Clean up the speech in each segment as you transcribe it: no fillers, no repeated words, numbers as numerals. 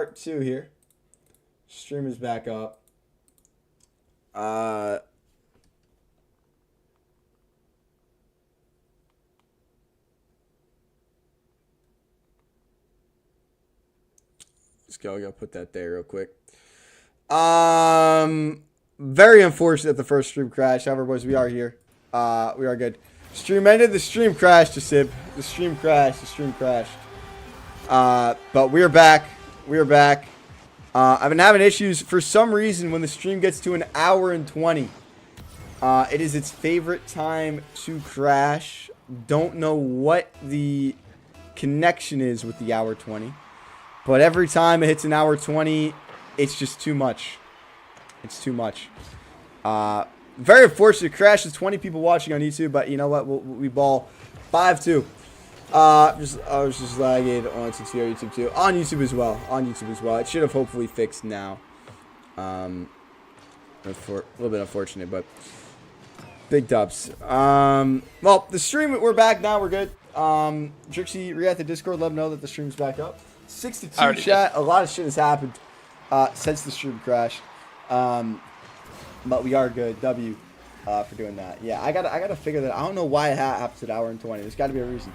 part 2 here. Stream is back up. Let's go put that there real quick. Very unfortunate that the first stream crashed. However, boys, we are here. We are good. Stream ended. The stream crashed, Jasib. The stream crashed. But we are back. I've been having issues for some reason when the stream gets to an hour and 20. It is its favorite time to crash. Don't know what the connection is with the hour 20. But every time it hits an hour 20, it's just too much. It's too much. Very unfortunate crash. There's 20 people watching on YouTube, but you know what? We ball 5-2. I was just lagging on YouTube too. On YouTube as well. It should have hopefully fixed now. A little bit unfortunate, but big dubs. Well, the stream, we're back now. We're good. Drixie, re at the Discord. Let them know that the stream's back up. 6-2 chat. A lot of shit has happened since the stream crashed. But we are good. W for doing that. Yeah, I gotta figure that. I don't know why it happens at hour and 20. There's got to be a reason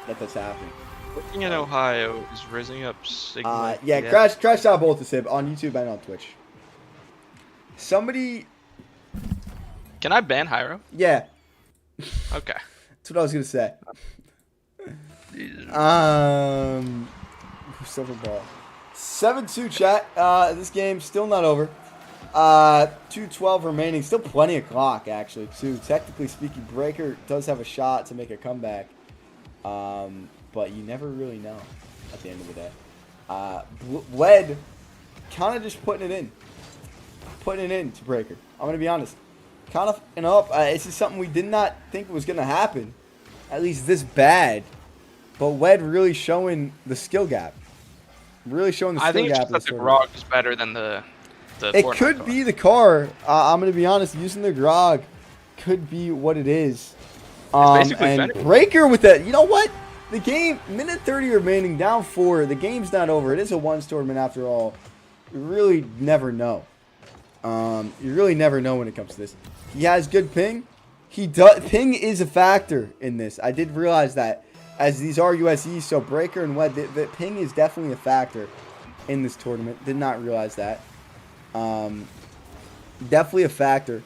that's happening. Looking at Ohio is raising up signal. Yeah, crash out both of Sib on YouTube and on Twitch. Somebody. Can I ban Hyro? Yeah. Okay. That's what I was gonna say. Silver ball. 7-2 chat. This game's still not over. 2:12 remaining. Still plenty of clock, actually, too. Technically speaking, Breaker does have a shot to make a comeback. But you never really know at the end of the day. Wed kind of just putting it in. Putting it in to Breaker. I'm going to be honest. Kind of up. This is something we did not think was going to happen. At least this bad. But Wed really showing the skill gap. Really showing the skill gap. I think it's just that the Grog is better than the it could car. Be the car. I'm going to be honest. Using the Grog could be what it is. And better. Breaker with that. You know what? The game, minute 30 remaining, down 4. The game's not over. It is a 1's tournament after all. You really never know. You really never know when it comes to this. He has good ping. He does. Ping is a factor in this. I did realize that. As these are USEs, so Breaker and Wed, the ping is definitely a factor in this tournament. Did not realize that. Definitely a factor.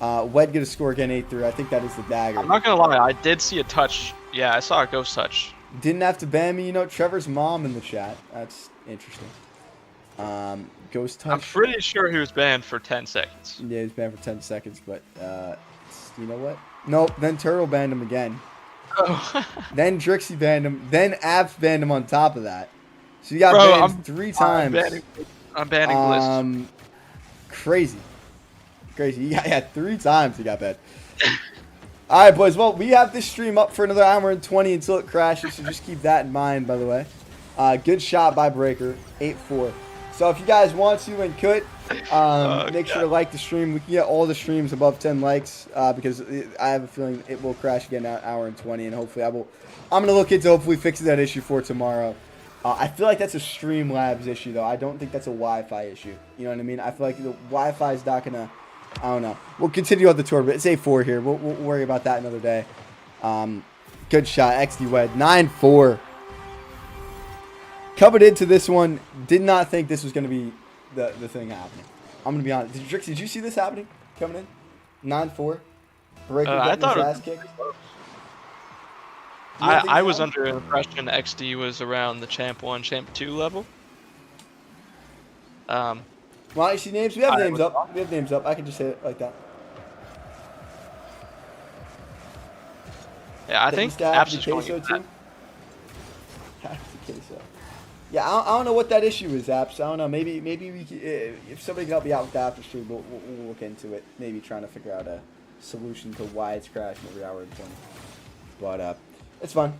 Wed get a score again, 8-3. I think that is the dagger. I'm not gonna lie, I did see a touch. Yeah, I saw a ghost touch. Didn't have to ban me. You know, Trevor's mom in the chat. That's interesting. Ghost touch. I'm pretty sure he was banned for 10 seconds. Yeah, he was banned for 10 seconds, but you know what? Nope. Then Turtle banned him again. Oh. Then Drixie banned him. Then Apps banned him on top of that. So you got banned 3 times. I'm banning Bliss. Crazy. Yeah, 3 times he got banned. All right, boys. Well, we have this stream up for another hour and 20 until it crashes, so just keep that in mind, by the way. Good shot by Breaker, 8-4. So if you guys want to and could, make sure to like the stream. We can get all the streams above 10 likes because I have a feeling it will crash again at hour and 20, and hopefully I'm going to look into hopefully fixing that issue for tomorrow. I feel like that's a Streamlabs issue, though. I don't think that's a Wi-Fi issue. You know what I mean? I feel like the Wi-Fi is not going to... I don't know. We'll continue on the tournament. It's 8-4 here. We'll worry about that another day. Good shot. XD Wed. 9-4. Coming into this one, did not think this was going to be the thing happening. I'm going to be honest. Drix, did you see this happening? Coming in? 9-4. Breaker getting his ass kicked. I was under the impression XD was around the Champ 1, Champ 2 level. Well, you see names? We have names up. We have names up. I can just say it like that. Yeah, I think Apps is going to too. Yeah, I don't know what that issue is, Apps. I don't know. Maybe we if somebody can help me out with the after stream, we'll look into it. Maybe trying to figure out a solution to why it's crashing every hour and 20. But it's fun.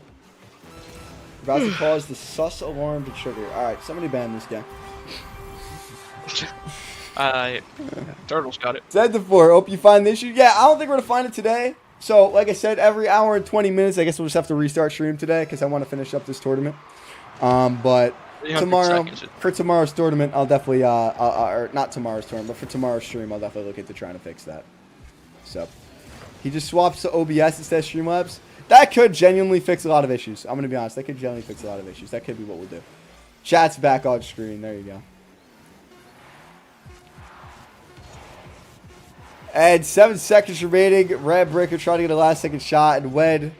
We're about to cause the sus alarm to trigger. All right, somebody ban this guy. Turtle's got it. 10-4. Hope you find the issue. Yeah, I don't think we're gonna find it today. So, like I said, every hour and 20 minutes, I guess we'll just have to restart stream today because I want to finish up this tournament. But 300 tomorrow seconds. for tomorrow's tournament, I'll definitely or not tomorrow's tournament, but for tomorrow's stream, I'll definitely look into trying to fix that. So he just swaps to OBS instead of Streamlabs. That could genuinely fix a lot of issues. I'm gonna be honest. That could genuinely fix a lot of issues. That could be what we'll do. Chat's back on screen. There you go. And 7 seconds remaining. Red Breaker trying to get a last second shot, and Wed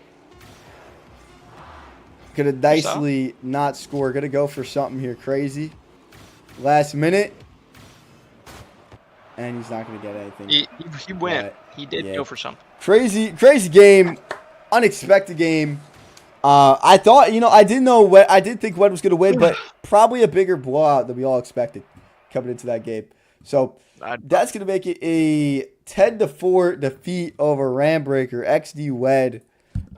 gonna nicely not score. Gonna go for something here crazy. Last minute. And he's not gonna get anything. He went. He did go for something. Crazy game. Unexpected game. I thought, I didn't know I did think Wed was gonna win, but probably a bigger blowout than we all expected coming into that game. So that's gonna make it a 10-4 defeat over Rambreaker. XD Wed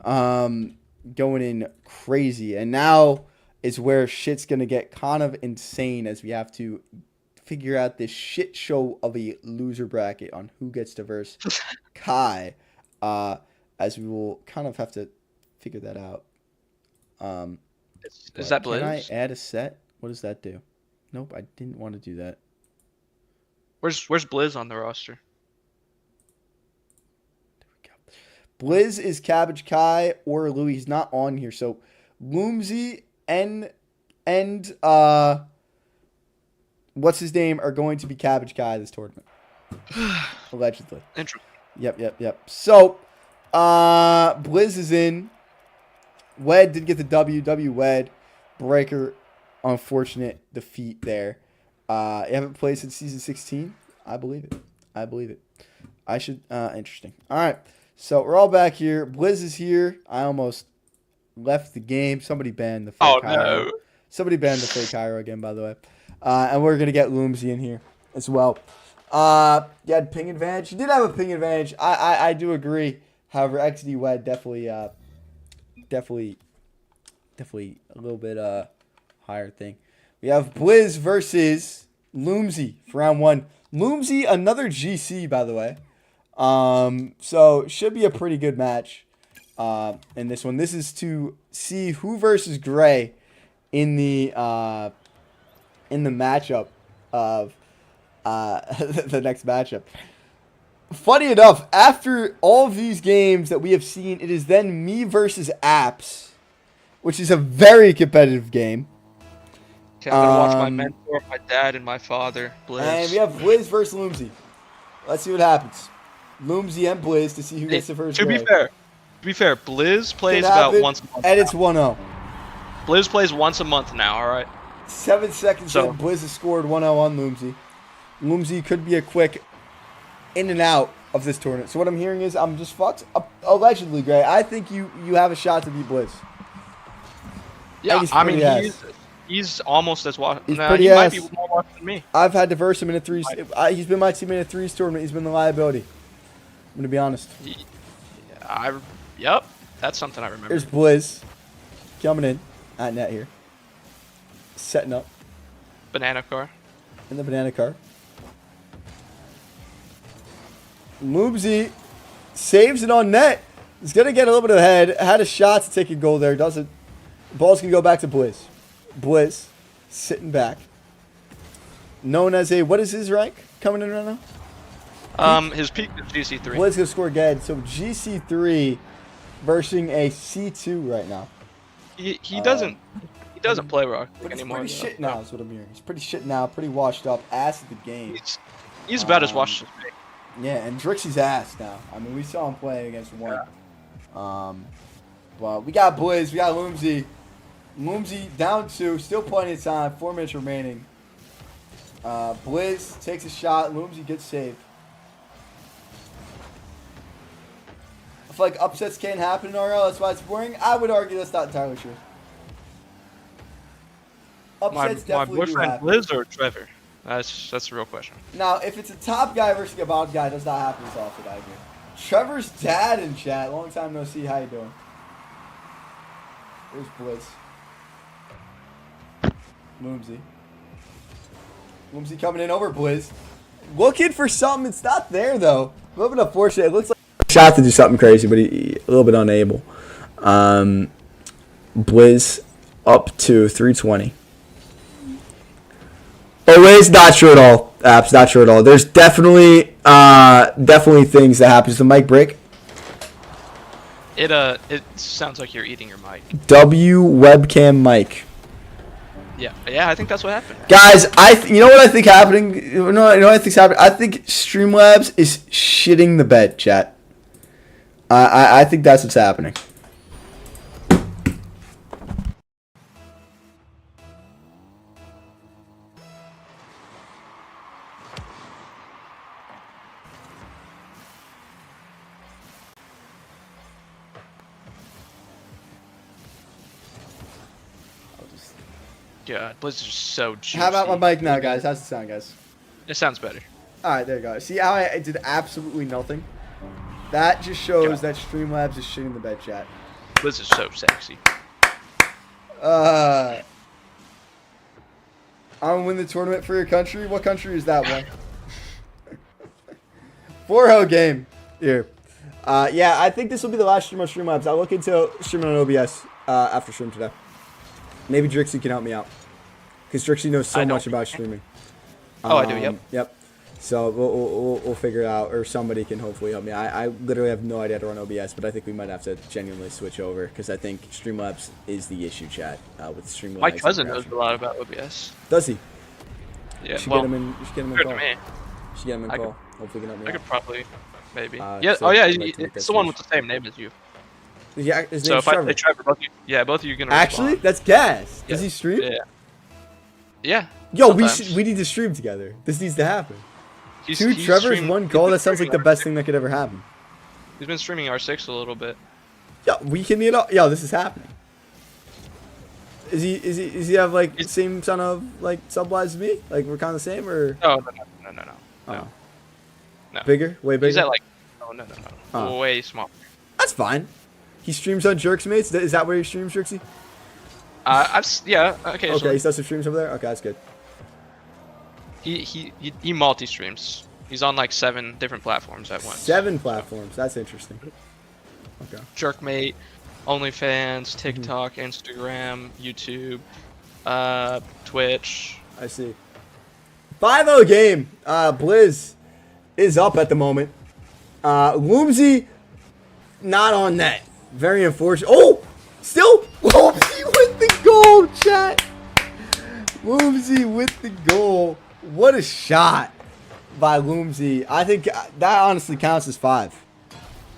going in crazy. And now is where shit's going to get kind of insane as we have to figure out this shit show of a loser bracket on who gets to verse Kai. As we will kind of have to figure that out. Is that Blizz? Can I add a set? What does that do? Nope, I didn't want to do that. Where's Blizz on the roster? Blizz is Cabbage Kai or Louis. He's not on here. So Loomsy and what's his name are going to be Cabbage Kai this tournament. Allegedly. Interesting. Yep. So Blizz is in. Wed did get the W. Wed. Breaker, unfortunate defeat there. You haven't played since season 16? I believe it. I should interesting. Alright. So we're all back here. Blizz is here. I almost left the game. Somebody banned the fake Hyro. No. Somebody banned the fake Hyro again, by the way. And we're gonna get Loomsy in here as well. You had ping advantage. You did have a ping advantage. I do agree. However, XD Wed definitely a little bit higher thing. We have Blizz versus Loomsy for round 1. Loomsy, another GC, by the way. So match be a pretty good match in this one. This is to see who versus Gray in the matchup of the next matchup. Funny enough, after all of these games that we have seen, it is then me versus Apps, which is a very competitive game. Okay, I'm gonna watch my mentor, my dad, and my father, Blizz. And we have Blizz versus Loomsy. Let's see what happens. Loomsy and Blizz to see who gets the first. To be fair, Blizz plays about once a month. And it's 1-0. Blizz plays once a month now. All right. 7 seconds in, Blizz has scored 1-0 on Loomsy. Loomsy could be a quick in and out of this tournament. So what I'm hearing is I'm just fucked. Allegedly, Gray. I think you have a shot to beat Blizz. Yeah, I mean he's almost as washed. He might be more washed than me. I've had to verse him in a 3s. He's been my teammate in a 3s tournament. He's been the liability. I'm gonna be honest. Yep, that's something I remember. There's Blizz coming in at net here, setting up. Banana car. In the banana car. Loomsy saves it on net. He's gonna get a little bit ahead. Had a shot to take a goal there. Doesn't. The ball's gonna go back to Blizz. Blizz sitting back. Known as a, what is his rank coming in right now? His peak is GC3. Blizz gonna score again. So GC3 versus a C2 right now. He doesn't play rock anymore. He's pretty shit now is what I'm hearing. He's pretty shit now, pretty washed up, ass at the game. He's about as washed as me. Yeah, and Drixie's ass now. I mean, we saw him play against one. But we got Blizz, we got Loomsy. Loomsy down 2, still plenty of time, 4 minutes remaining. Blizz takes a shot, Loomsy gets saved. I feel like upsets can't happen in RL, that's why it's boring. I would argue that's not entirely true. Upsets My definitely do boyfriend happen. Blizz or Trevor? That's the real question. Now, if it's a top guy versus a bottom guy, it does not happen as often, I agree. Trevor's dad in chat. Long time no see. How you doing? There's Blitz. Loomsy. Loomsy coming in over Blizz. Looking for something. It's not there, though. A little bit unfortunate. It looks like a shot to do something crazy, but he a little bit unable. Blizz up to 320. Anyways, not true at all. Apps, not true at all. There's definitely things that happens to mic break. It sounds like you're eating your mic. W webcam mic. Yeah, I think that's what happened. Guys, you know what I think happening? You know what I think's happening? I think Streamlabs is shitting the bed, chat. I think that's what's happening. God, Blizzard's so juicy. How about my mic now, guys? How's it sound, guys? It sounds better. Alright, there you go. See how I did absolutely nothing? That just shows that Streamlabs is shitting the bed, chat. Blizzard's so sexy. I'm gonna win the tournament for your country? What country is that one? 4-0 game. Here. Yeah, I think this will be the last stream on Streamlabs. I'll look into streaming on OBS after stream today. Maybe Drixie can help me out. Because Drixie knows so much about streaming. Oh, I do, yep. Yep. So we'll figure it out, or somebody can hopefully help me. I literally have no idea how to run OBS, but I think we might have to genuinely switch over, because I think Streamlabs is the issue, chat, with Streamlabs. My cousin knows a lot about OBS. Does he? Yeah, you should get him in call. Me. You should get him in call. Hopefully he can help me out. I could probably, maybe. So It's the one with the same name as you. Yeah, his So name's if I Trevor. say Trevor, both of you are gonna Actually, respond. that's gas. Does Yeah. he stream? Yeah. Yo, sometimes. we need to stream together. This needs to happen. He's Two Trevors, streamed- one he's call. been That sounds like the streaming best R6. thing that could ever happen. He's been streaming R6 a little bit. Yo, we can meet up. Yo, this is happening. Is he have like the same son of like sublives as me? Like we're kind of the same, or No. oh. No. Bigger, way bigger. He's at like no. Oh. Way smaller. That's fine. He streams on Jerks Mates. Is that where he streams, Jerksy? Yeah. Okay. Okay, he does some streams over there. Okay, that's good. He multi-streams. He's on like 7 different platforms at once. 7 platforms. That's interesting. Okay. Jerkmate, OnlyFans, TikTok, Instagram, YouTube, Twitch. I see. 5-0 game. Blizz is up at the moment. Loomsy not on net. Very unfortunate. Oh, still Loomsy with the goal, chat. Loomsy with the goal. What a shot by Loomsy. I think that honestly counts as 5.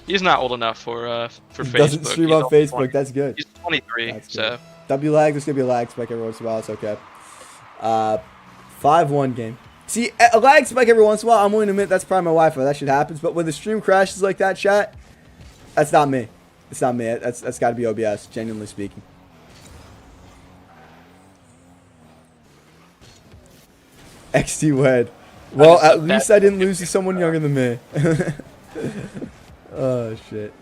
He's not old enough for Facebook. Doesn't stream He's on only Facebook. 20. That's good. He's 23, That's so good. W lag. There's gonna be a lag spike every once in a while. It's okay. 5-1 game. See, a lag spike every once in a while. I'm willing to admit that's probably my Wi-Fi. That shit happens. But when the stream crashes like that, chat, that's not me. It's not me. That's got to be OBS. Genuinely speaking. XT Wed. Well, at least I didn't lose to someone younger than me. Oh, shit.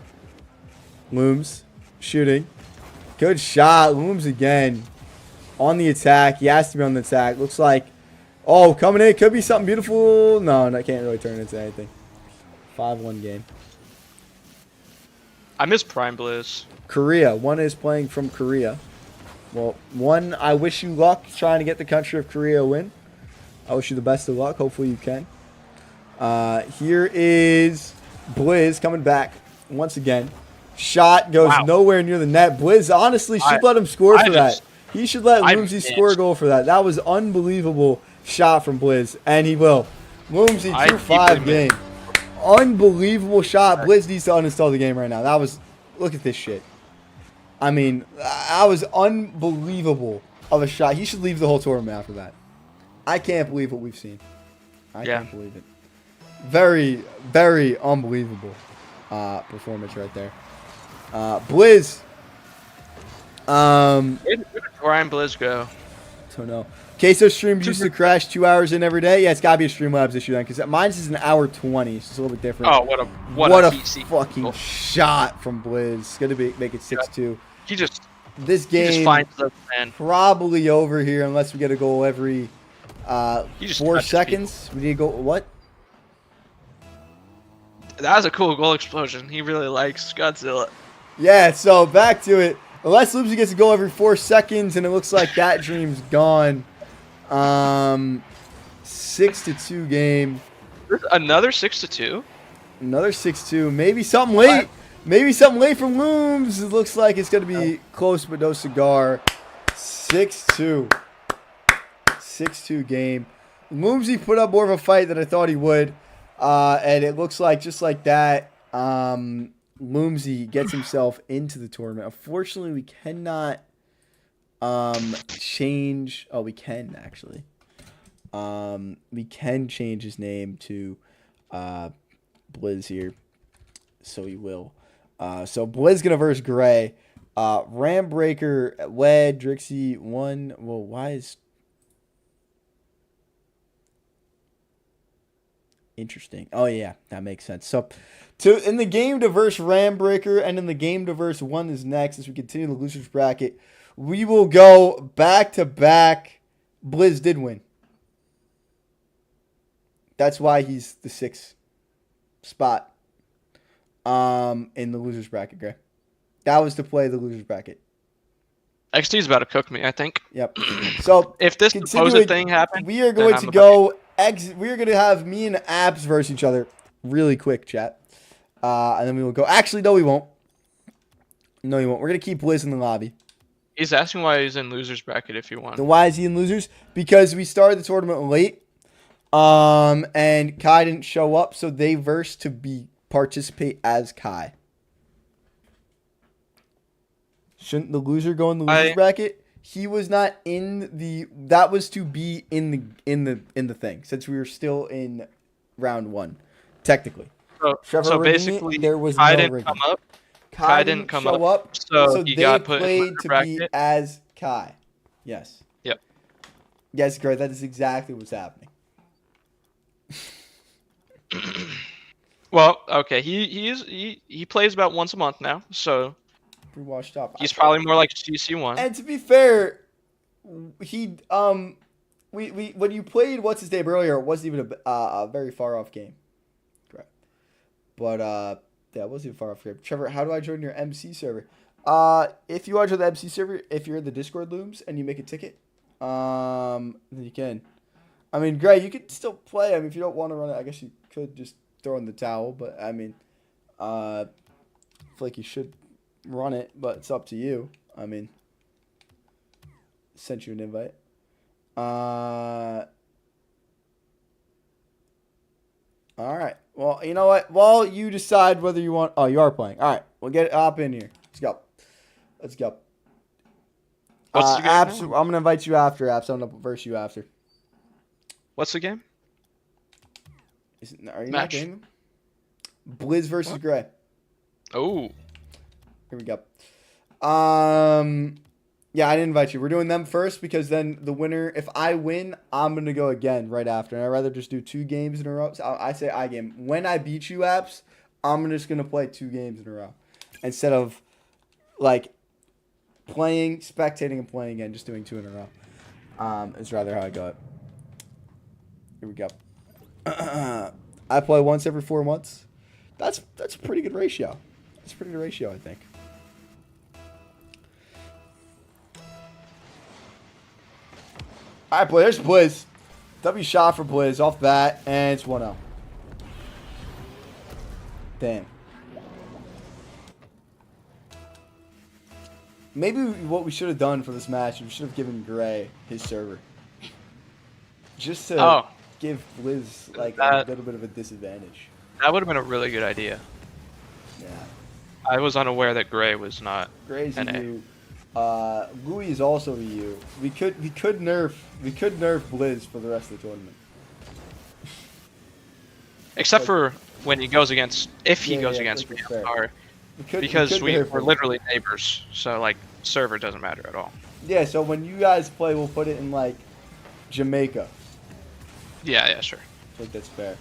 Looms. Shooting. Good shot. Looms again. On the attack. He has to be on the attack. Looks like... Oh, coming in. Could be something beautiful. No, that can't really turn into anything. 5-1 game. I miss Prime Blizz. Korea. One is playing from Korea. Well, one, I wish you luck trying to get the country of Korea a win. I wish you the best of luck. Hopefully you can. Here is Blizz coming back once again. Shot goes nowhere near the net. Blizz honestly should let him score for that. He should let Loomsy score a goal for that. That was unbelievable shot from Blizz, and he will. Loomsy 2-5 game. Unbelievable shot. Blizz needs to uninstall the game right now. That was, look at this shit. I mean, that was unbelievable of a shot. He should leave the whole tournament after that. I can't believe what we've seen. I can't believe it. Very, very unbelievable performance right there. Blizz. Where did Prime Blizz go? Don't know. Queso stream used to crash 2 hours in every day. Yeah, it's gotta be a Streamlabs issue then, because mine is an hour 20, so it's a little bit different. Oh, what a fucking shot from Blizz. It's gonna make it 6-2. He just finds the man. Probably over here unless we get a goal every 4 seconds. We need to go. What? That was a cool goal explosion. He really likes Godzilla. Yeah. So back to it. Unless Loopsy gets a goal every 4 seconds, and it looks like that dream's gone. 6-2 game. Another 6-2. Another 6-2. Maybe something late. Maybe something late from Looms. It looks like it's going to be close but no cigar. 6-2. 6-2 game. Loomsy put up more of a fight than I thought he would. And it looks like just like that, Loomsy gets himself into the tournament. Unfortunately, we cannot change. Oh, we can actually. We can change his name to Blizz here. So he will. So Blizz gonna verse Gray. Rambreaker, Wed, Drixie, 1. Well, why is... Interesting. Oh, yeah. That makes sense. So, in the game to verse Rambreaker and in the game to verse 1 is next as we continue the losers bracket. We will go back-to-back. Blizz did win. That's why he's the 6th spot in the losers bracket, Gray. That was to play the losers bracket. XD's about to cook me, I think. Yep. So if this supposed thing happens, we are going to go. We are going to have me and Abs versus each other really quick, chat. And then we will go. Actually, no, we won't. No, we won't. We're going to keep Blizz in the lobby. He's asking why he's in losers bracket if you want. Then why is he in losers? Because we started the tournament late. And Kai didn't show up, so they versed to participate as Kai. Shouldn't the loser go in the losers bracket? He was not in the. That was to be in the thing since we were still in round 1, technically. So basically, there was Kai no didn't rigging. come up. Kai didn't come up, so he they got put played in to bracket. be as Kai. Yes. Yep. Yes, great. That is exactly what's happening. Well, okay. He plays about once a month now, so. Pretty washed up. He's probably more like CC1. And to be fair, he we when you played what's his name earlier, it wasn't even a very far off game. Correct. But yeah, it wasn't even far off game. Trevor, how do I join your MC server? If you want to join the MC server, if you're in the Discord Looms and you make a ticket, then you can. I mean, Gray, you could still play. I mean, if you don't want to run it, I guess you could just throw in the towel. But I mean, I feel like you should run it, but it's up to you. I mean, sent you an invite. All right. Well, you know what? While you decide whether you want... Oh, you are playing. All right. We'll get up in here. Let's go. Let's go. What's the game Apps, now? I'm going to invite you after, Apps. I'm going to verse you after. What's the game? Are you Match. not gaming? Blizz versus Gray. Oh. Here we go. Yeah, I didn't invite you. We're doing them first because then the winner, if I win, I'm going to go again right after. And I'd rather just do 2 games in a row. So I say I game. When I beat you, Apps, I'm just going to play 2 games in a row. Instead of, like, playing, spectating, and playing again, just doing 2 in a row. Is rather how I go it. Here we go. I play once every 4 months. That's a pretty good ratio. That's a pretty good ratio, I think. All right, boy, there's Blizz. W shot for Blizz off bat, and it's 1-0. Damn. Maybe what we should have done for this match, we should have given Gray his server. Just to give Blizz like a little bit of a disadvantage. That would have been a really good idea. Yeah. I was unaware that Gray was not. Gray's NA. EU. Louis is also EU. We could nerf Blizz for the rest of the tournament. Except for when he goes against, if he goes yeah, against me, that's I'm fair. sorry. Because We're literally neighbors, so like server doesn't matter at all. Yeah, so when you guys play, we'll put it in like Jamaica. Yeah, sure. I think that's fair.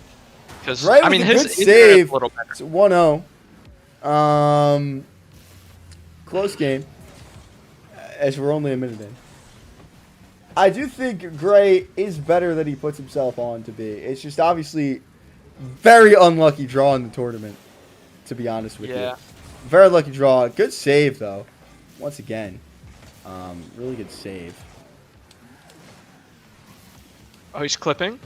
Because Right, I mean, good his save. a little better. It's 1-0. Close game. As we're only a minute in. I do think Gray is better than he puts himself on to be. It's just obviously very unlucky draw in the tournament, to be honest with you. Very lucky draw. Good save, though. Once again. Really good save. Oh, he's clipping?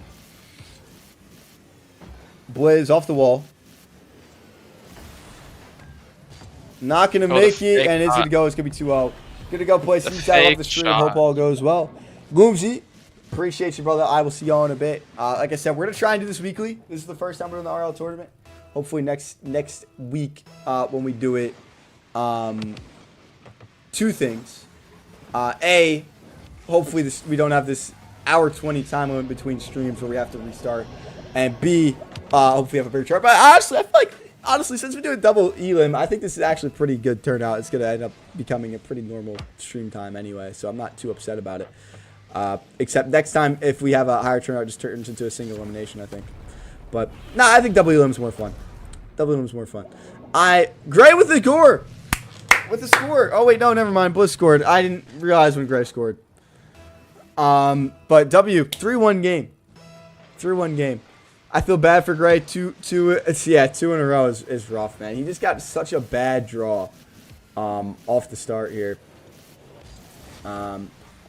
Blizz off the wall. Not going to Oh, the make it, fake and it's going to shot. go. It's going to be 2-0. Going to go play The seaside off fake the stream. shot. Hope all goes well. Gloomsy, appreciate you, brother. I will see y'all in a bit. Like I said, we're going to try and do this weekly. This is the first time we're in the RL tournament. Hopefully next week when we do it, two things. A, hopefully we don't have this hour 20 time limit between streams where we have to restart. And B, hopefully we have a bigger chart. But honestly, I feel like, since we're doing double elim, I think this is actually a pretty good turnout. It's going to end up becoming a pretty normal stream time anyway, so I'm not too upset about it. Except next time, if we have a higher turnout, it just turns into a single elimination, I think. But, nah, I think double elim's more fun. Double elim's more fun. Gray with the score! With the score! Oh, wait, no, never mind. Bliss scored. I didn't realize when Gray scored. But W, 3-1 game. 3-1 game. I feel bad for Gray. Two in a row is rough, man. He just got such a bad draw off the start here. But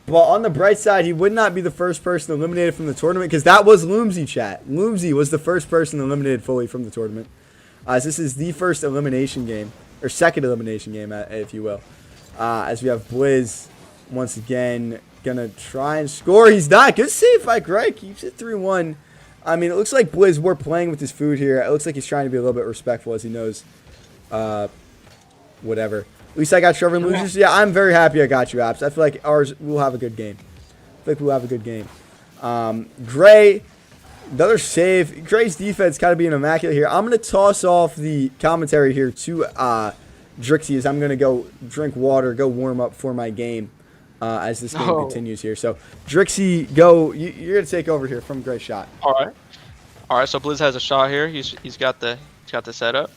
on the bright side, he would not be the first person eliminated from the tournament because that was Loomsy, chat. Loomsy was the first person eliminated fully from the tournament. So this is the first elimination game, or second elimination game, if you will. As we have Blizz once again gonna try and score. He's not. Good save by Gray. Keeps it 3-1. I mean, it looks like Blizz, we're playing with his food here. It looks like he's trying to be a little bit respectful as he knows whatever. At least I got Trevor and losers. Yeah, I'm very happy I got you, Apps. I feel like we'll have a good game. Gray, another save. Gray's defense kind of being immaculate here. I'm going to toss off the commentary here to Drixie as I'm going to go drink water, go warm up for my game as this game continues here. So, Drixie, go. You're going to take over here from Gray's shot. All right. So Blizz has a shot here. He's got the setup.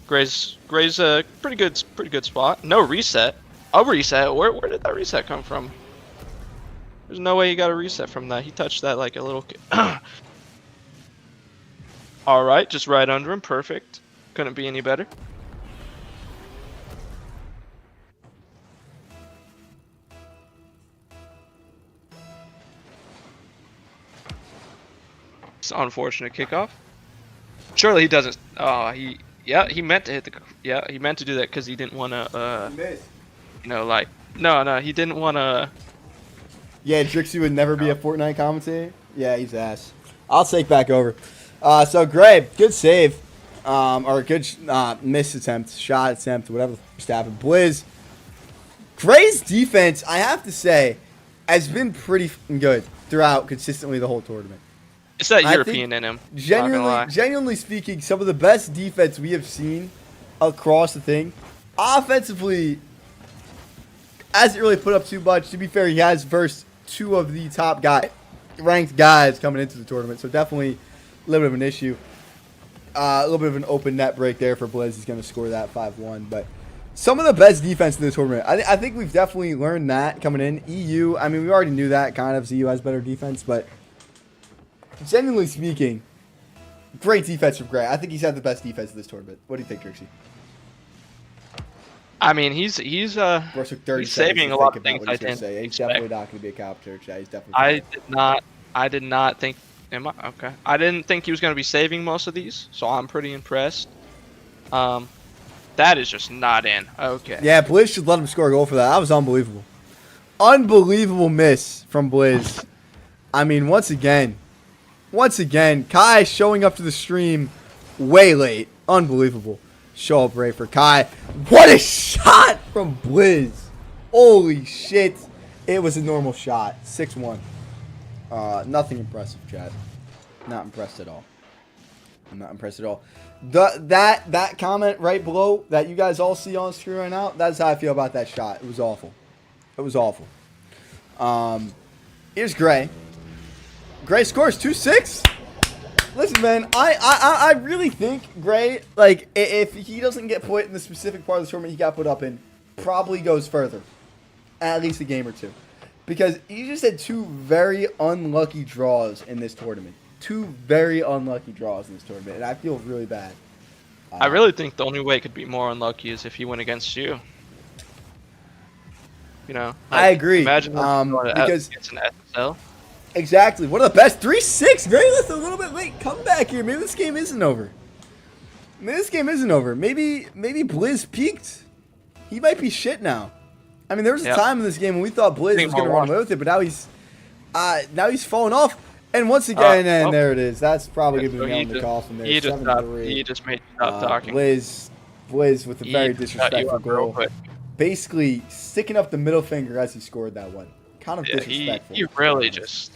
Gray's a pretty good spot. No reset. A reset. Where did that reset come from? There's no way he got a reset from that. He touched that like a little kid. All right, just right under him. Perfect. Couldn't be any better. It's an unfortunate kickoff. Surely he doesn't. Oh, he meant to hit the. Yeah, he meant to do that because he didn't want to. No, he didn't want to. Yeah, Drixie would never be a Fortnite commentator. Yeah, he's ass. I'll take back over. So Gray, good save, or good miss attempt, shot attempt, whatever the f happened. Blizz, Gray's defense, I have to say, has been pretty good throughout consistently the whole tournament. It's that European in him. Genuinely speaking, some of the best defense we have seen across the thing. Offensively, hasn't really put up too much. To be fair, he has versed two of the top ranked guys coming into the tournament, so definitely a little bit of an issue. A little bit of an open net break there for Blizz. He's going to score that 5-1. But some of the best defense in the tournament. I think we've definitely learned that coming in. EU, I mean, we already knew that kind of. EU has better defense, but genuinely speaking, great defense from Gray. I think he's had the best defense of this tournament. What do you think, Trixie? I mean, he's saving a lot of things. He's definitely not going to be a cop church. Yeah, he's definitely. I did not think. Okay? I didn't think he was going to be saving most of these, so I'm pretty impressed. That is just not in. Okay. Yeah, Blizz should let him score a goal for that. That was unbelievable. Unbelievable miss from Blizz. I mean, once again, Kai showing up to the stream way late. Unbelievable. Show up right for Kai. What a shot from Blizz. Holy shit. It was a normal shot. 6-1. Nothing impressive, Chad. Not impressed at all. I'm not impressed at all. That comment right below that you guys all see on screen right now, that's how I feel about that shot. It was awful. It was awful. Here's Gray. Gray scores 2-6. Listen, man, I really think Gray, like, if he doesn't get put in the specific part of the tournament he got put up in, probably goes further. At least a game or two. Because he just had two very unlucky draws in this tournament. Two very unlucky draws in this tournament, and I feel really bad. I really think the only way it could be more unlucky is if he went against you. You know? Like, I agree. Imagine because it's an SSL. Exactly. One of the best. 3-6. Very less, a little bit late. Come back here. Maybe this game isn't over. Maybe this game isn't over. Maybe Blizz peaked. He might be shit now. I mean, there was a time in this game when we thought Blizz was going to run away with it, but now he's fallen off. And once again, and there it is. That's probably going to be nail in the coffin there. He just made you stop talking. Blizz with a very disrespectful goal. Basically sticking up the middle finger as he scored that one. Kind of disrespectful. He really just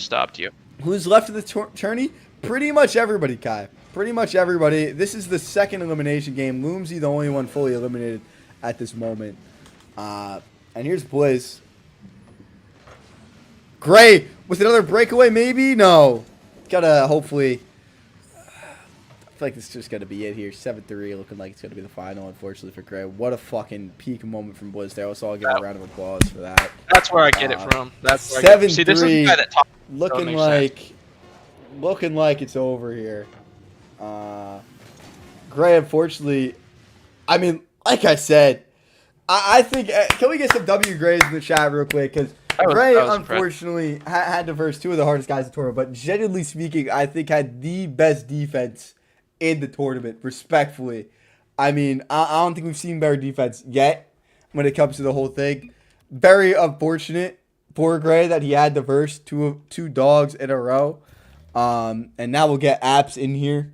stopped you. Who's left of the tourney? Pretty much everybody, Kai. Pretty much everybody. This is the second elimination game. Loomsy, the only one fully eliminated at this moment. And here's Blizz. Gray with another breakaway, maybe? No. Gotta hopefully. I feel like this is just gonna be it here. 7-3, looking like it's gonna be the final. Unfortunately for Gray, what a fucking peak moment from Blizz there. Let's all give a round of applause for that. That's where I get it from. That's where 7-3. See, this is the guy that talks. Looking like it's over here. Gray, unfortunately, I mean, like I said, I think can we get some W Grays in the chat real quick? Because Gray, unfortunately, had to verse two of the hardest guys in the tournament. But genuinely speaking, I think had the best defense in the tournament, respectfully. I mean, I don't think we've seen better defense yet when it comes to the whole thing. Very unfortunate for Gray that he had to verse two dogs in a row. And now we'll get Apps in here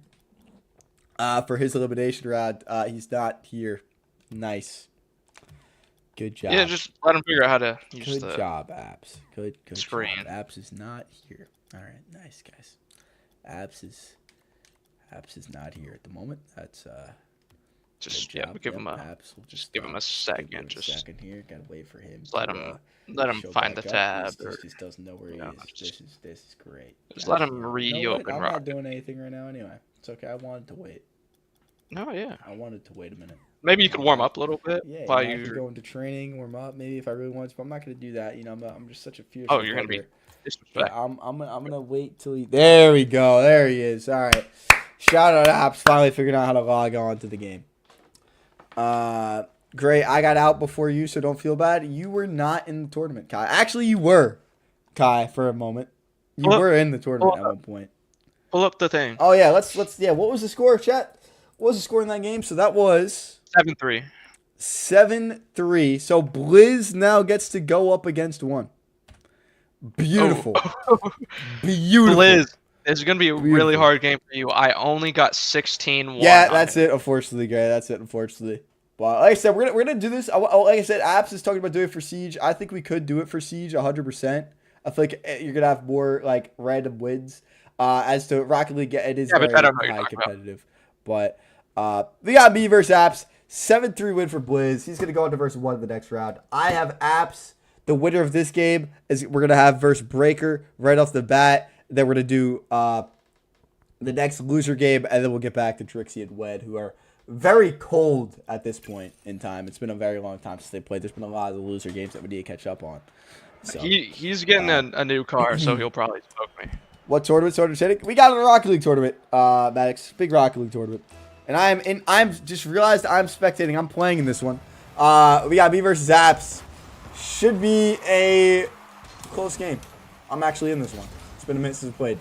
for his elimination round. He's not here. Nice. Good job. Yeah, just let him figure out how to use Good job, Apps. Good screen. job. Apps is not here. All right, nice, guys. Apps is not here at the moment. That's just yeah. Give him a Apps. We'll just give him a second. Just a second here. Gotta wait for him. Let him find the tab. This just doesn't know where he is. This is great. Just let him reopen. I'm not doing anything right now anyway. It's okay. I wanted to wait. No, yeah. I wanted to wait a minute. Maybe you could warm up a little bit while you go into training, warm up. Maybe if I really wanted to, but I'm not gonna do that. You know, I'm just such a fierce. Oh, you're gonna be disrespectful. I'm gonna wait till he. There we go. There he is. All right. Shout out to Apps. Finally figuring out how to log on to the game. Great. I got out before you, so don't feel bad. You were not in the tournament, Kai. Actually, you were, Kai, for a moment. You were in the tournament at one point. Pull up the thing. Oh yeah. Let's. Yeah. What was the score, chat? What was the score in that game? So that was 7-3. 7-3. So Blizz now gets to go up against one. Beautiful. Oh. Beautiful. Blizz, it's going to be a really hard game for you. I only got 16-1. Yeah, that's it, unfortunately, Gray. That's it, unfortunately. But like I said, we're gonna do this. Like I said, Apps is talking about doing it for Siege. I think we could do it for Siege 100%. I feel like you're going to have more like random wins. As to Rocket League, it is very high competitive. But we got me versus Apps. 7-3 win for Blizz. He's going to go into versus 1 in the next round. I have Apps. The winner of this game is we're going to have versus Breaker right off the bat. Then we're going to do the next loser game, and then we'll get back to Trixie and Wed, who are very cold at this point in time. It's been a very long time since they played. There's been a lot of the loser games that we need to catch up on. So, he's getting a new car, so he'll probably smoke me. What tournament? We got a Rocket League tournament, Maddox. Big Rocket League tournament. And I'm just realized I'm spectating. I'm playing in this one. We got me versus Apps. Should be a close game. I'm actually in this one. It's been a minute since we played.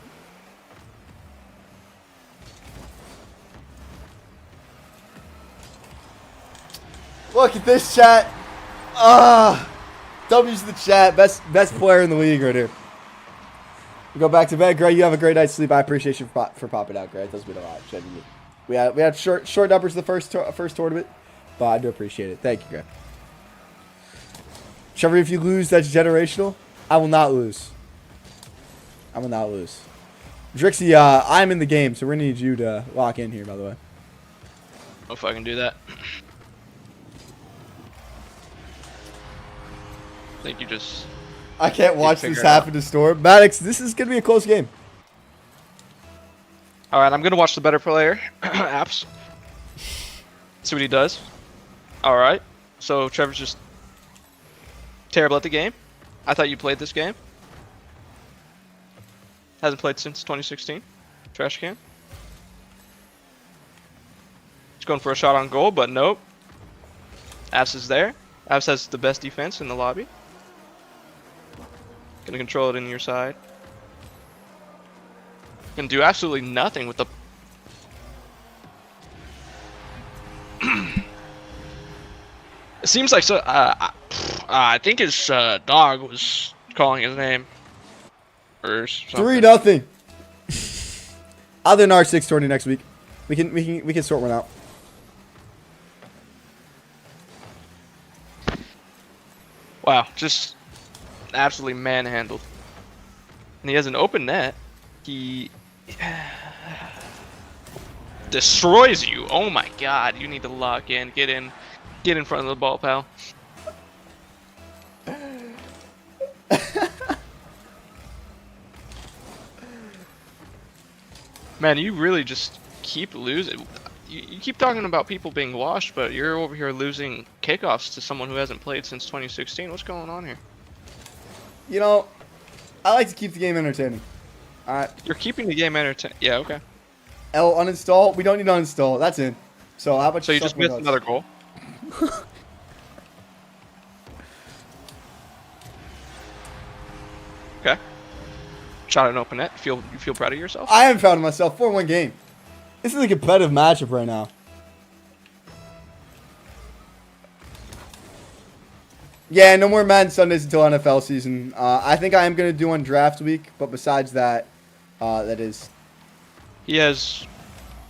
Look at this chat. W's to the chat. Best player in the league right here. We go back to bed. Gray, you have a great night's sleep. I appreciate you for popping out, Gray. It does mean a lot. Genuinely. We had short numbers the first tournament, but I do appreciate it. Thank you, Greg. Trevor, if you lose, that's generational. I will not lose. I will not lose. Drixie, I'm in the game, so we're going to need you to lock in here, by the way. I don't know if I can do that. I think you just... I can't watch this happen to Storm. Maddox, this is going to be a close game. All right, I'm going to watch the better player, Apps. See what he does. All right. So Trevor's just terrible at the game. I thought you played this game. Hasn't played since 2016. Trash can. He's going for a shot on goal, but nope. Apps is there. Apps has the best defense in the lobby. Gonna control it in your side. Can do absolutely nothing with the. It seems like so. I think his dog was calling his name. Or something. 3-0. I'll do an R6 tourney next week. We can sort one out. Wow, just absolutely manhandled. And he has an open net. He destroys you. Oh my god, you need to lock in. Get in front of the ball, pal. Man, you really just keep losing. You keep talking about people being washed, but you're over here losing kickoffs to someone who hasn't played since 2016. What's going on here? You know, I like to keep the game entertaining. Alright. You're keeping the game entertaining. Yeah, okay. L uninstall. We don't need to uninstall. That's in. So how about So you just missed another goal? Okay. Shot an open net. You feel proud of yourself? I am proud of myself. 4-1 game. This is a competitive matchup right now. Yeah, no more Madden Sundays until NFL season. I think I am going to do on draft week, but besides that, that is. He has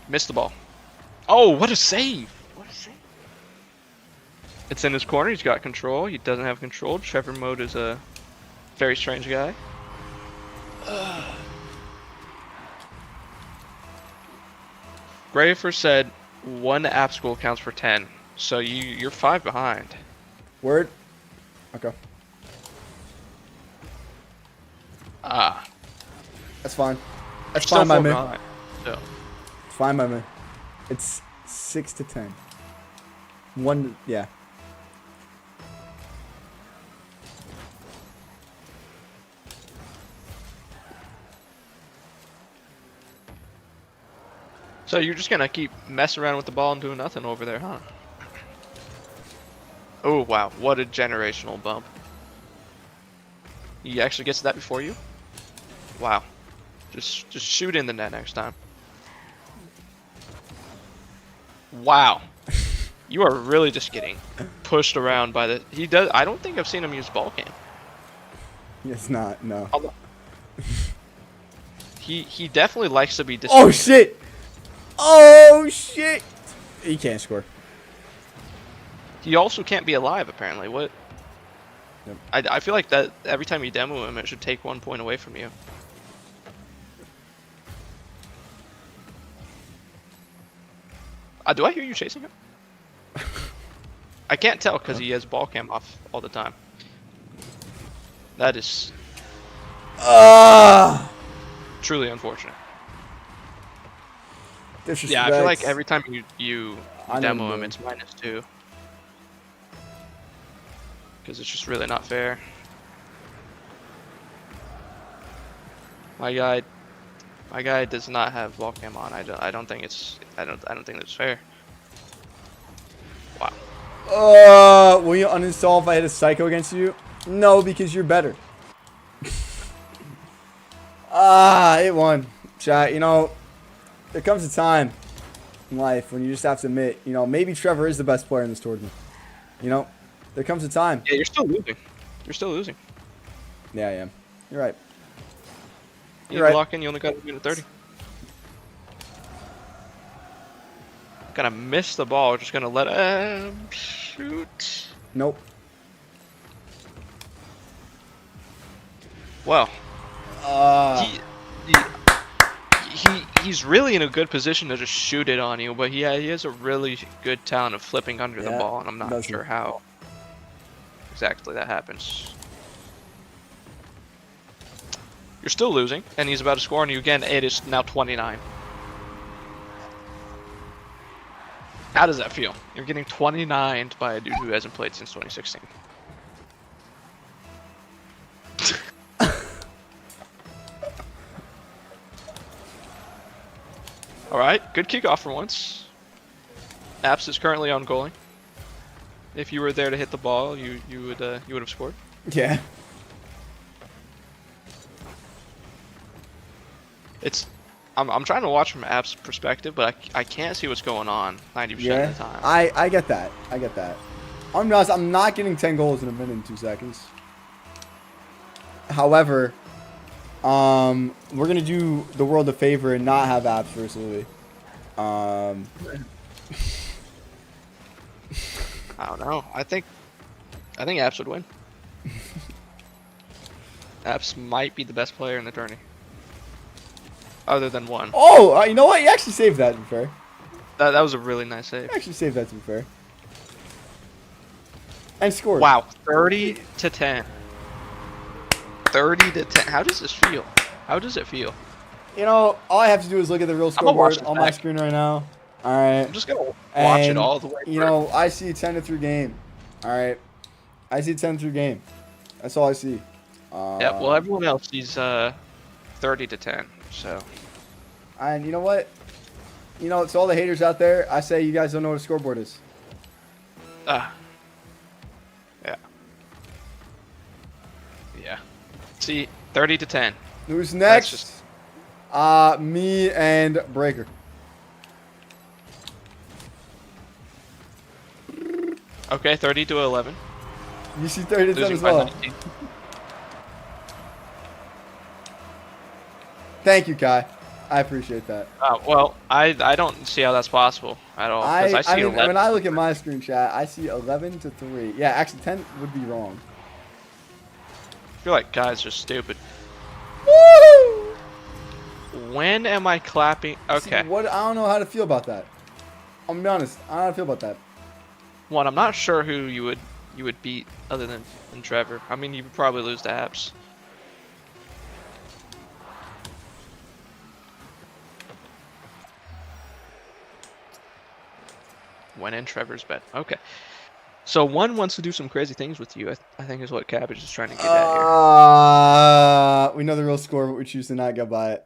missed the ball. Oh, what a save! What a save! It's in his corner. He's got control. He doesn't have control. Trevor Mode is a very strange guy. Grafer said 1 app school counts for 10, so you're 5 behind. Word? Okay. Ah. That's fine. That's Still fine by 4 me. behind. So. It's fine by me. It's 6-10. Yeah. So you're just gonna keep messing around with the ball and doing nothing over there, huh? Oh wow, what a generational bump. He actually gets that before you? Wow. Just shoot in the net next time. Wow. You are really just getting pushed around by the I don't think I've seen him use ball cam. It's not, no. He definitely likes to be Oh shit! Oh shit! He can't score. He also can't be alive apparently. What? Yep. I feel like that every time you demo him, it should take 1 point away from you. Do I hear you chasing him? I can't tell because he has ball cam off all the time. That is truly unfortunate. Yeah, I feel like every time you demo him, it's -2. Because it's just really not fair. My guy does not have ball cam on. I don't think that's fair. Wow. Will you uninstall if I hit a psycho against you? No, because you're better. It won. Chat, you know, there comes a time in life when you just have to admit, you know, maybe Trevor is the best player in this tournament. You know, there comes a time. Yeah, you're still losing. You're still losing. Yeah, I am. You're right. You're right. Lock in, you only got a minute 30. Gonna miss the ball, just gonna let him shoot. Nope. Well, he's really in a good position to just shoot it on you, but he has a really good talent of flipping under the ball, and I'm not sure how exactly that happens. You're still losing, and he's about to score on you again. It is now 29. How does that feel? You're getting 29'd by a dude who hasn't played since 2016. All right, good kickoff for once. Apps is currently on goaling. If you were there to hit the ball, you would have scored. Yeah. It's I'm trying to watch from App's perspective, but I can't see what's going on 90% of Yeah, the time. I get that. I get that. I'm honest, I'm not getting 10 goals in a minute and 2 seconds. However, we're gonna do the world a favor and not have Apps versus Louis. I don't know. I think Apps would win. Apps might be the best player in the tourney. Other than one. Oh, you know what? You actually saved that, to be fair. That was a really nice save. You actually saved that, to be fair. And scored. Wow, 30 to 10. 30 to 10. How does this feel? How does it feel? You know, all I have to do is look at the real gonna watch scoreboard this on my back. screen right now. All right. I'm just gonna watch it all the way through. You know, I see 10-3 game. All right. I see 10-3 game. That's all I see. Yeah. Well, everyone else sees 30 to 10. So. And you know what? You know, to all the haters out there, I say you guys don't know what a scoreboard is. Yeah. Yeah. See, 30 to 10. Who's That's next? Me and Breaker. Okay, 30 to 11. You see 30 to 10 Losing as by well. 19. Thank you, Kai. I appreciate that. Well, I don't see how that's possible at all. 'Cause I see I mean, 11. when I look at my screen chat, I see 11 to 3. Yeah, actually 10 would be wrong. I feel like guys are stupid. Woo! When am I clapping? Okay. See, what? I don't know how to feel about that. I'm gonna be honest. I don't know how to feel about that. One, I'm not sure who you would beat other than Trevor. I mean, you would probably lose to Apps. When in Trevor's bed. Okay. So one wants to do some crazy things with you. I think is what Cabbage is trying to get at here. We know the real score, but we choose to not go by it.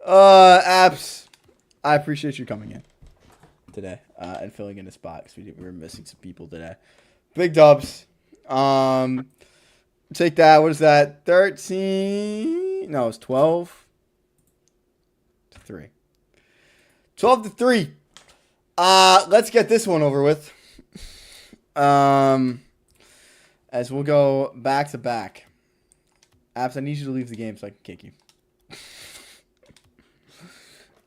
Apps. I appreciate you coming in today and filling in a spot because we were missing some people today. Big dubs. Take that. What is that? 13. No, it's 12 to 3. 12 to 3. Let's get this one over with. As we'll go back to back. Apps, I need you to leave the game so I can kick you.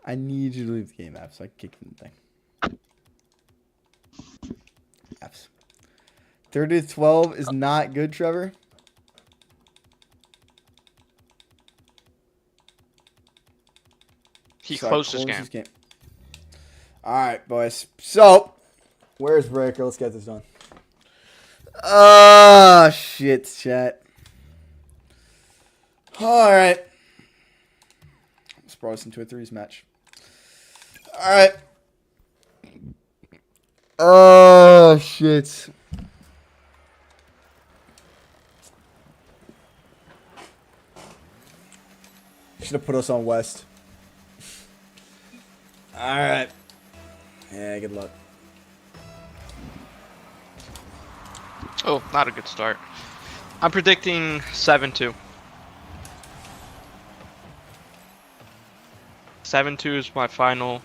I need you to leave the game, Apps, so I can kick you in the thing. Apps. 30 to 12 is not good, Trevor. He closed his game. All right, boys. So, where's Breaker? Let's get this done. Oh, shit, chat. All right. Let's brought us into a threes match. All right. Oh, shit. Should have put us on West. All right. Yeah, good luck. Oh, not a good start. I'm predicting 7-2. 7-2 is my final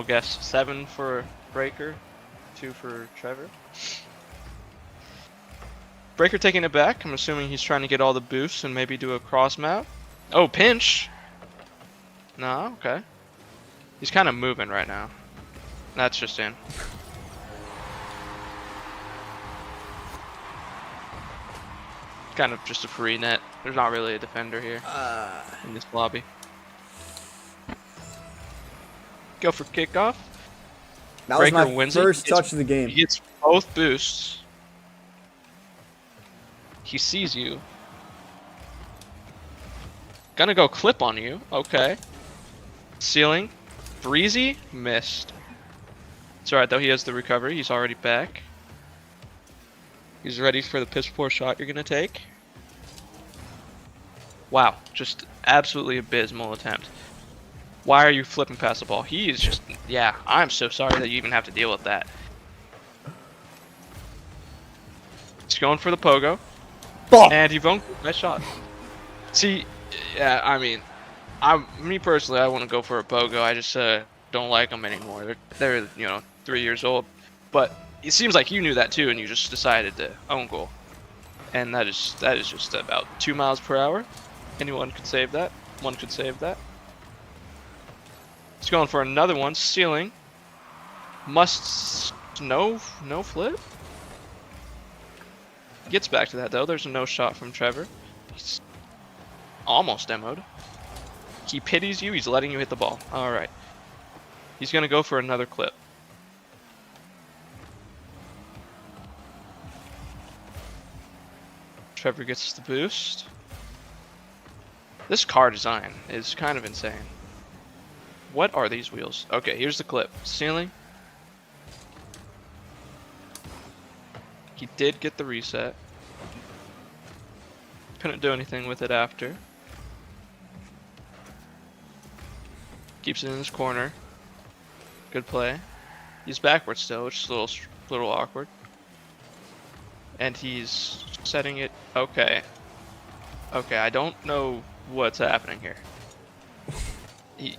guess. 7 for Breaker, 2 for Trevor. Breaker taking it back. I'm assuming he's trying to get all the boosts and maybe do a cross map. Oh, pinch. No, okay. He's kind of moving right now. That's just in. Kind of just a free net. There's not really a defender here in this lobby. Go for kickoff. That Breaker was my wins first it. touch of the game. He gets both boosts. He sees you. Gonna go clip on you. Okay. Ceiling. Breezy. Missed. It's alright though. He has the recovery. He's already back. He's ready for the piss poor shot you're gonna take. Wow. Just absolutely abysmal attempt. Why are you flipping past the ball? He is just... Yeah, I'm so sorry that you even have to deal with that. He's going for the pogo. Ball. And Yvonne, nice shot. See, Yeah, I mean, me personally, I want to go for a Pogo. I just don't like them anymore. They're 3 years old. But it seems like you knew that too, and you just decided to own goal. And that is just about 2 miles per hour. Anyone could save that. One could save that. He's going for another one. Ceiling. Must no flip. Gets back to that though. There's a no shot from Trevor. He's almost demoed. He pities you. He's letting you hit the ball. All right. He's gonna go for another clip. Trevor gets the boost. This car design is kind of insane. What are these wheels? Okay, here's the clip. Ceiling. He did get the reset. Couldn't do anything with it after. Keeps it in his corner. Good play. He's backwards still, which is a little awkward. And he's setting it. Okay. Okay, I don't know what's happening here.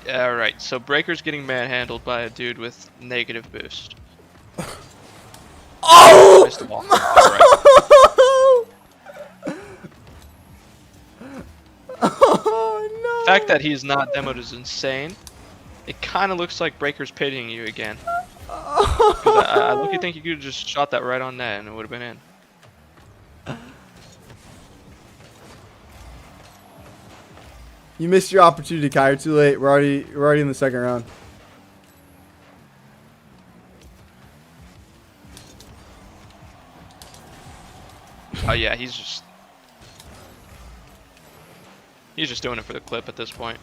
Alright, so Breaker's getting manhandled by a dude with negative boost. Oh! Missed the ball. Alright. Oh, no. The fact that he's not demoed is insane. It kind of looks like Breaker's pitying you again. 'Cause I look, you think you could have just shot that right on net and it would have been in. You missed your opportunity, Kai. You're too late. We're already in the second round. Oh yeah, he's just doing it for the clip at this point.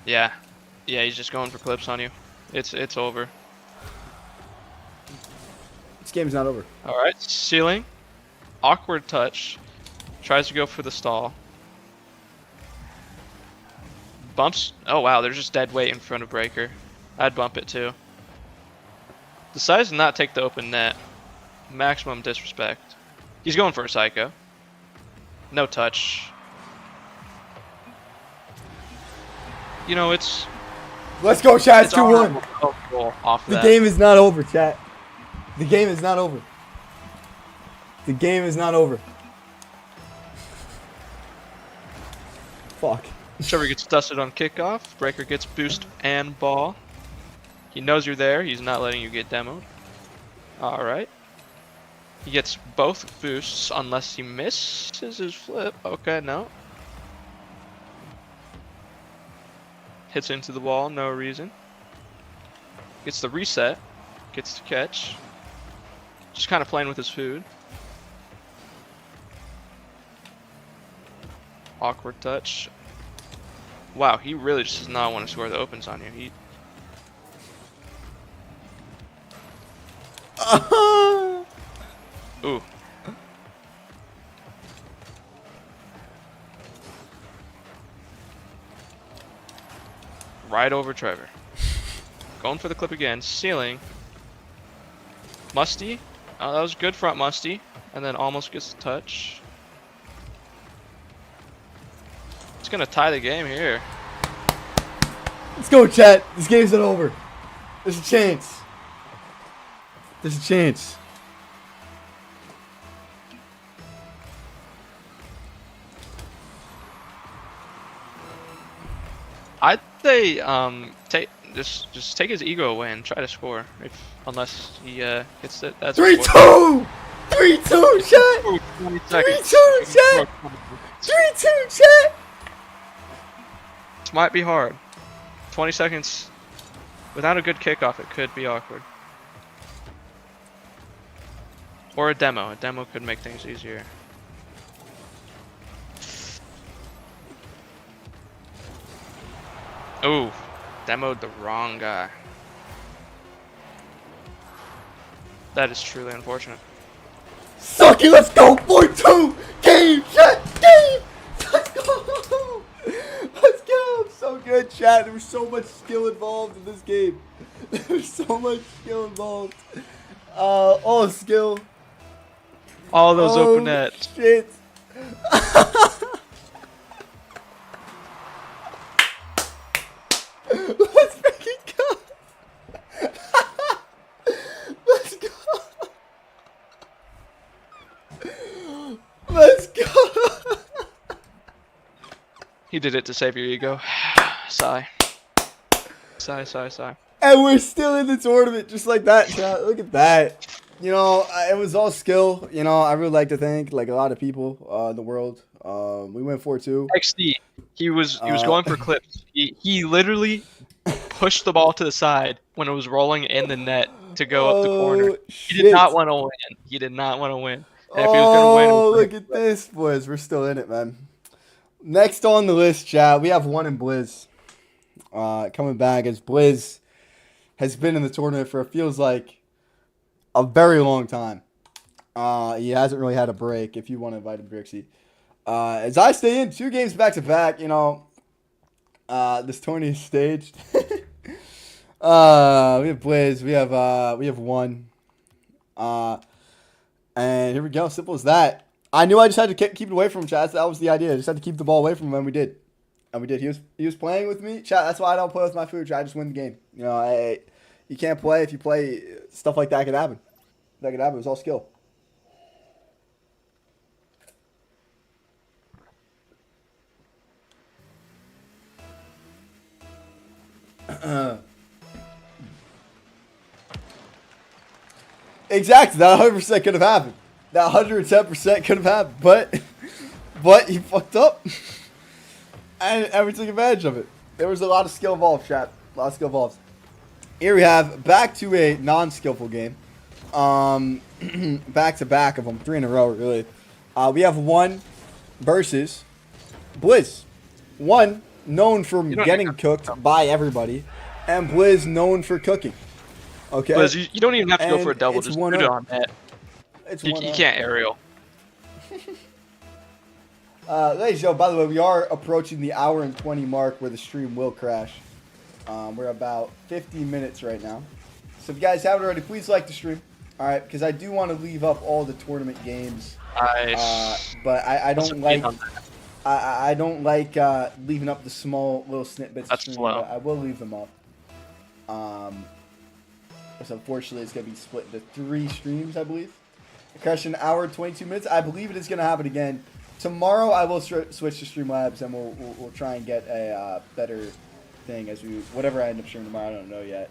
Yeah, he's just going for clips on you. It's over. This game's not over. All right, ceiling, awkward touch. Tries to go for the stall. Bumps. Oh wow, there's just dead weight in front of Breaker. I'd bump it too. Decides to not take the open net. Maximum disrespect. He's going for a psycho. No touch. You know, it's... Let's go, chat. It's It's 2-1. off The that. game is not over, chat. The game is not over. The game is not over. Fuck. Trevor gets dusted on kickoff. Breaker gets boost and ball. He knows you're there. He's not letting you get demoed. Alright. He gets both boosts unless he misses his flip. Okay, no. Hits into the wall, no reason. Gets the reset. Gets the catch. Just kind of playing with his food. Awkward touch. Wow, he really just does not want to score the opens on you. Ooh. Right over Trevor. Going for the clip again. Ceiling. Musty. Oh, that was good front Musty. And then almost gets the touch. It's gonna tie the game here. Let's go, chat. This game's not over. There's a chance. There's a chance. I'd say just take his ego away and try to score. Unless he hits it. That's 3-2! 3-2, chat! 20 seconds. 3-2, chat! 3-2, chat! This might be hard. 20 seconds. Without a good kickoff, it could be awkward. Or a demo. A demo could make things easier. Ooh, demoed the wrong guy. That is truly unfortunate. Suck it, let's go! 4-2! Game, chat! Game! Let's go! Let's go! I'm so good, chat. There was so much skill involved in this game. There was so much skill involved. All skill. All those Oh, open net. Shit. Let's freaking go. Let's go. Let's go. He did it to save your ego. Sigh. Sigh, sigh, sigh. And we're still in the tournament just like that, chat. Look at that. You know, it was all skill. You know, I really like to think, like a lot of people in the world. We went 4-2. XD. He was going for clips. He literally pushed the ball to the side when it was rolling in the net to go up the corner. He did not want to win. He did not want to win. And if he was gonna win, look at this, boys. We're still in it, man. Next on the list, chat, we have 1 in Blizz. Coming back as Blizz has been in the tournament for, it feels like, a very long time. He hasn't really had a break, if you want to invite him, Brixie. As I stay in 2 games back-to-back, you know, this tourney is staged. We have Blizz, we have 1. And here we go, simple as that. I knew I just had to keep it away from him, chat. That was the idea. I just had to keep the ball away from him, and we did. And we did. He was playing with me, chat. That's why I don't play with my food, chat. I just win the game. You know, you can't play if you play. Stuff like that could happen. That could happen. It was all skill. Exactly. That 100% could have happened. That 110% could have happened. But he fucked up. And we took advantage of it. There was a lot of skill involved, chat. A lot of skill involved. Here we have back to a non-skillful game. Back-to-back of them. 3 in a row, really. We have 1 versus Blizz. 1 known for getting cooked by everybody. And Blizz known for cooking. Okay? Blizz, you don't even have to go for a double. Just put it on net. You 1-0. can't aerial. Ladies and gentlemen, by the way, we are approaching the hour and 20 mark where the stream will crash. We're about 50 minutes right now. So if you guys haven't already, please like the stream. All right, because I do want to leave up all the tournament games. Nice. But I don't like I don't like leaving up the small little snippets. That's of stream, slow. but I will leave them up. So unfortunately, it's going to be split into 3 streams, I believe. Crash an hour, 22 minutes. I believe it is going to happen again. Tomorrow, I will switch to Streamlabs, and we'll try and get a better thing as we whatever I end up streaming tomorrow. I don't know yet,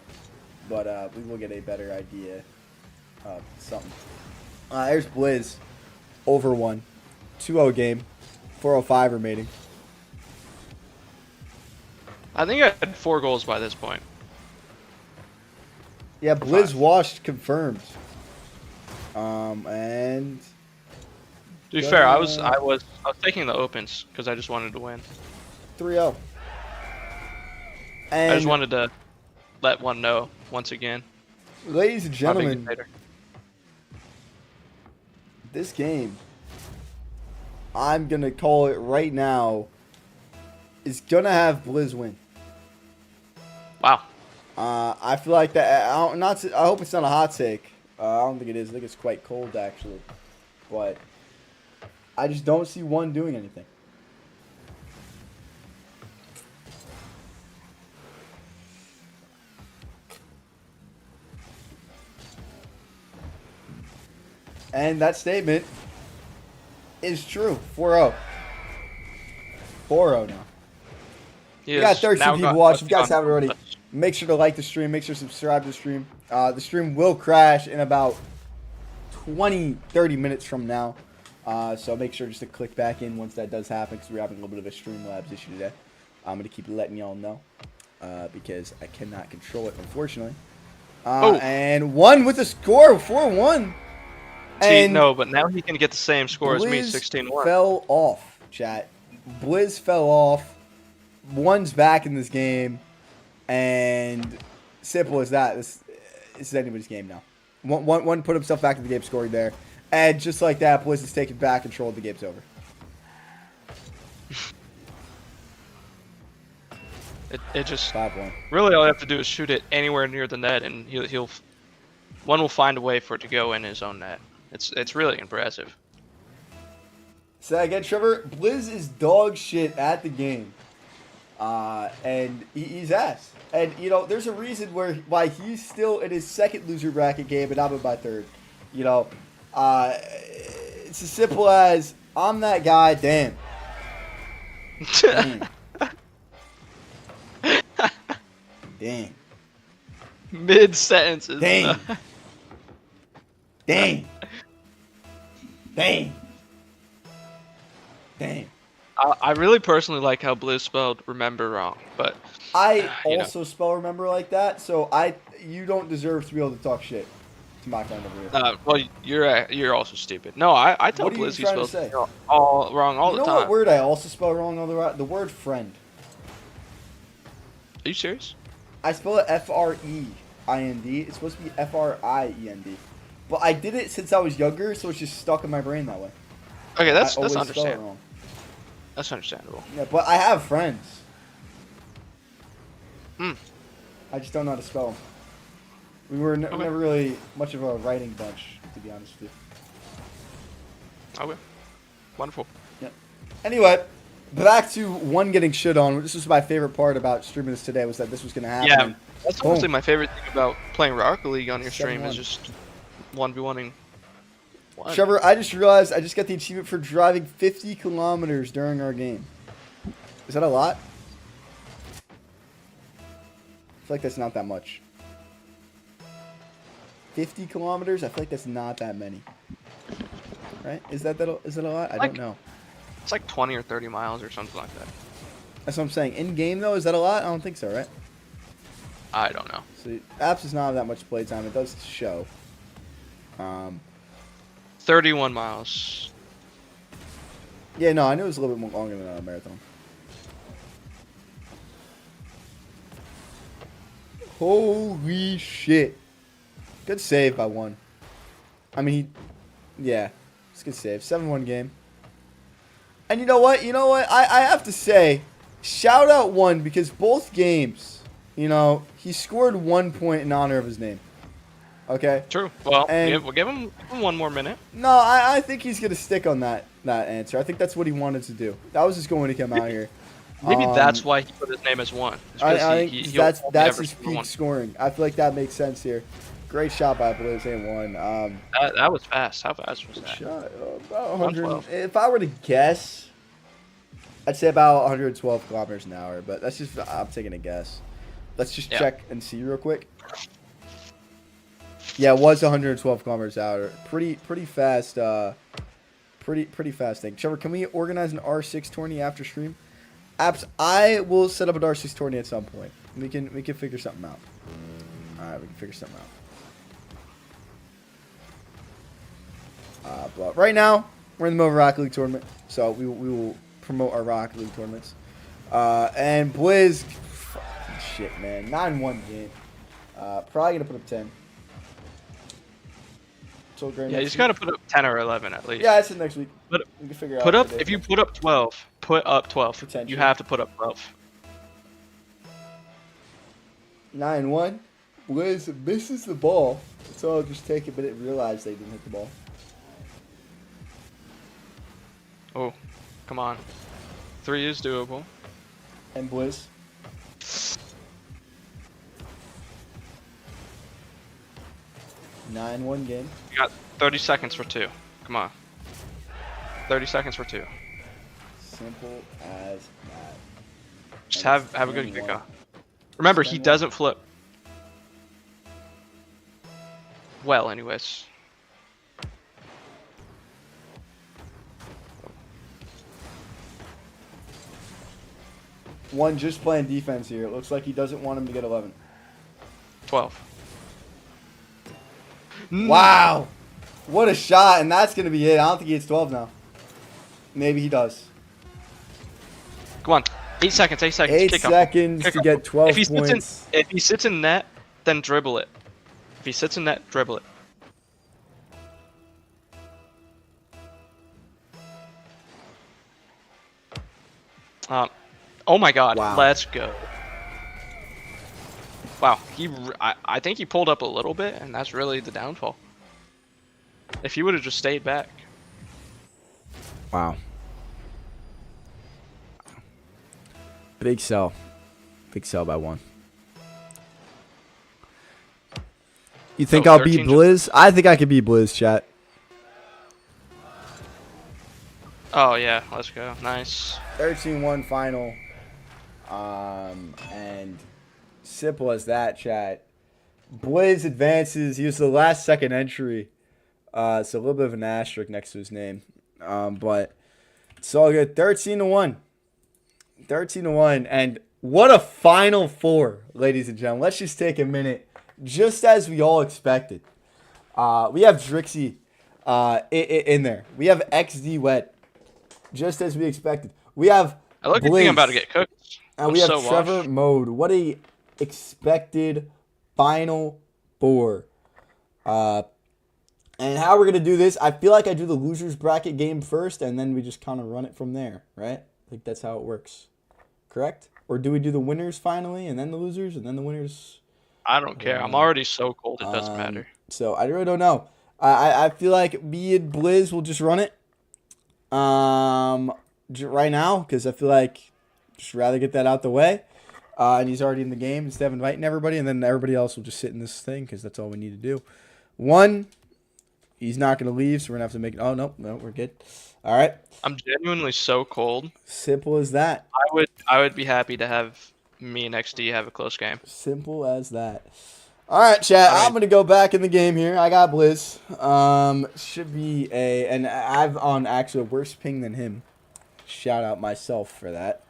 but we will get a better idea of something. There's Blizz, over 1, 2-0 game, 4:05 remaining. I think I had 4 goals by this point. Yeah, Blizz washed confirmed. And to be fair, I was taking the opens because I just wanted to win. 3-0. And I just wanted to let 1 know once again. Ladies and gentlemen, this game, I'm gonna call it right now, is gonna have Blizz win. Wow. I feel like that. I hope it's not a hot take. I don't think it is. I think it's quite cold actually, but I just don't see 1 doing anything. And that statement is true. 4-0. 4-0 now. We got 13 people watching. If you guys haven't already, make sure to like the stream. Make sure to subscribe to the stream. The stream will crash in about 20-30 minutes from now. So make sure just to click back in once that does happen because we're having a little bit of a Streamlabs issue today. I'm going to keep letting y'all know because I cannot control it, unfortunately. And 1 with a score, 4-1. And no, but now he can get the same score as me, 16-1. Fell off, chat. Blizz fell off. 1's back in this game. And simple as that. This is anybody's game now. One put himself back in the game, scoring there. And just like that, Blizz is taking back control. The game's over. It just 5-1. Really all you have to do is shoot it anywhere near the net, and he'll 1 will find a way for it to go in his own net. It's really impressive. Say that again, Trevor. Blizz is dog shit at the game. And he's ass. And, you know, there's a reason why he's still in his second loser bracket game and I'm in my third. You know, it's as simple as, I'm that guy, damn. Damn. Damn. Mid-sentences. Dang. Dang. Dang. Dang. I really personally like how Blizz spelled remember wrong, but I you know. also spell remember like that, so you don't deserve to be able to talk shit to my friend over here. Well, you're also stupid. No, I tell What are you Blizz he trying to spells say? all wrong all You the know time. what word I also spell wrong all the right? The word friend. Are you serious? I spell it F-R-E-I-N-D. It's supposed to be F-R-I-E-N-D. But I did it since I was younger, so it's just stuck in my brain that way. Okay, that's I always spell it understandable. wrong. That's understandable. Yeah, but I have friends. Hmm. I just don't know how to spell them. We were Okay. never really much of a writing bunch, to be honest with you. Okay. Wonderful. Anyway, back to one getting shit on. This was my favorite part about streaming this today, was that this was going to happen. Yeah, that's Boom. honestly my favorite thing about playing Rocket League on your stream 7-1. is just 1v1ing. Trevor, I just realized I just got the achievement for driving 50 kilometers during our game. Is that a lot? I feel like that's not that much. 50 kilometers? I feel like that's not that many. Right? Is that a lot? I don't know. It's like 20 or 30 miles or something like that. That's what I'm saying. In game though, is that a lot? I don't think so, right? I don't know. So apps does not have that much playtime. It does show. 31 miles. Yeah, no, I knew it was a little bit more longer than a marathon. Holy shit. Good save by one. I mean, yeah, it's a good save. 7-1 game. And you know what? I have to say, shout out one, because both games, you know, he scored 1 point in honor of his name. Okay? True. Well, And- we'll give him one more minute. No, I think he's going to stick on that answer. I think that's what he wanted to do. That was just going to come out here. Maybe that's why he put his name as 1. It's 'cause I he'll think only that's ever his score peak 1. scoring. I feel like that makes sense here. Great shot by Blizz and one. That was fast. How fast was that? Shot about 100. 112. If I were to guess, I'd say about 112 kilometers an hour. But that's just I'm taking a guess. Let's just Yeah. check and see real quick. Yeah, it was 112 kilometers an hour. Pretty fast. Pretty fast thing. Trevor, can we organize an R6 tourney after stream? Apps, I will set up an R6 tourney at some point. We can figure something out. All right, we can figure something out. But right now, we're in the middle of a Rocket League tournament, so we will promote our Rocket League tournaments. And Blizz, fucking shit, man, 9-1 game. Probably gonna put up 10. Yeah, you just gotta put up 10 or 11 at least. Yeah, that's it next week. But We can figure out. put up the if you date. put up 12. Put up 12. Potential. You have to put up 12. 9-1. Blizz misses the ball, so I'll just take it, but it realized they didn't hit the ball. Oh, come on. 3 is doable. And Blizz. Nine 1 game. You got 30 seconds for 2. Come on. 30 seconds for 2. Simple as that. Just And have a good anyone. kickoff. Remember, he Anyone. doesn't flip. Well, anyways. One just playing defense here. It looks like he doesn't want him to get 11. 12. Wow. What a shot, and that's going to be it. I don't think he hits 12 now. Maybe he does. Come on. 8 seconds. 8 seconds. 8 Kick off. seconds Kick to off. get 12 If he sits points. if he sits in net, then dribble it. If he sits in net, dribble it. Oh my God! Wow. Let's go. Wow, I think he pulled up a little bit, and that's really the downfall. If he would have just stayed back. Wow. Big sell. Big sell by 1. You think I'll beat 13 Blizz? I think I could beat Blizz, chat. Oh, yeah. Let's go. Nice. 13-1 final. And simple as that, chat. Blizz advances. He was the last second entry. So a little bit of an asterisk next to his name. But it's all good. 13-1. 13-1. And what a Final Four, ladies and gentlemen. Let's just take a minute. Just as we all expected. We have Drixie in there. We have XD Wet. Just as we expected. We have I look at Blizz. I'm about to get cooked. And we have so Trevor washed. Mode. What a expected Final Four. And how we're going to do this, I feel like I do the losers bracket game first, and then we just kind of run it from there, right? I think that's how it works. Correct? Or do we do the winners finally, and then the losers, and then the winners? I don't care. I'm already so cold, it doesn't matter. So I really don't know. I feel like me and Blizz will just run it right now, because I feel like just rather get that out the way. And he's already in the game instead of inviting everybody, and then everybody else will just sit in this thing, because that's all we need to do. 1, he's not going to leave, so we're going to have to make it. Oh, no, we're good. All right. I'm genuinely so cold. Simple as that. I would be happy to have me and XD have a close game. Simple as that. All right, chat. All right. I'm going to go back in the game here. I got Blizz. Should be and I've on actually a worse ping than him. Shout out myself for that.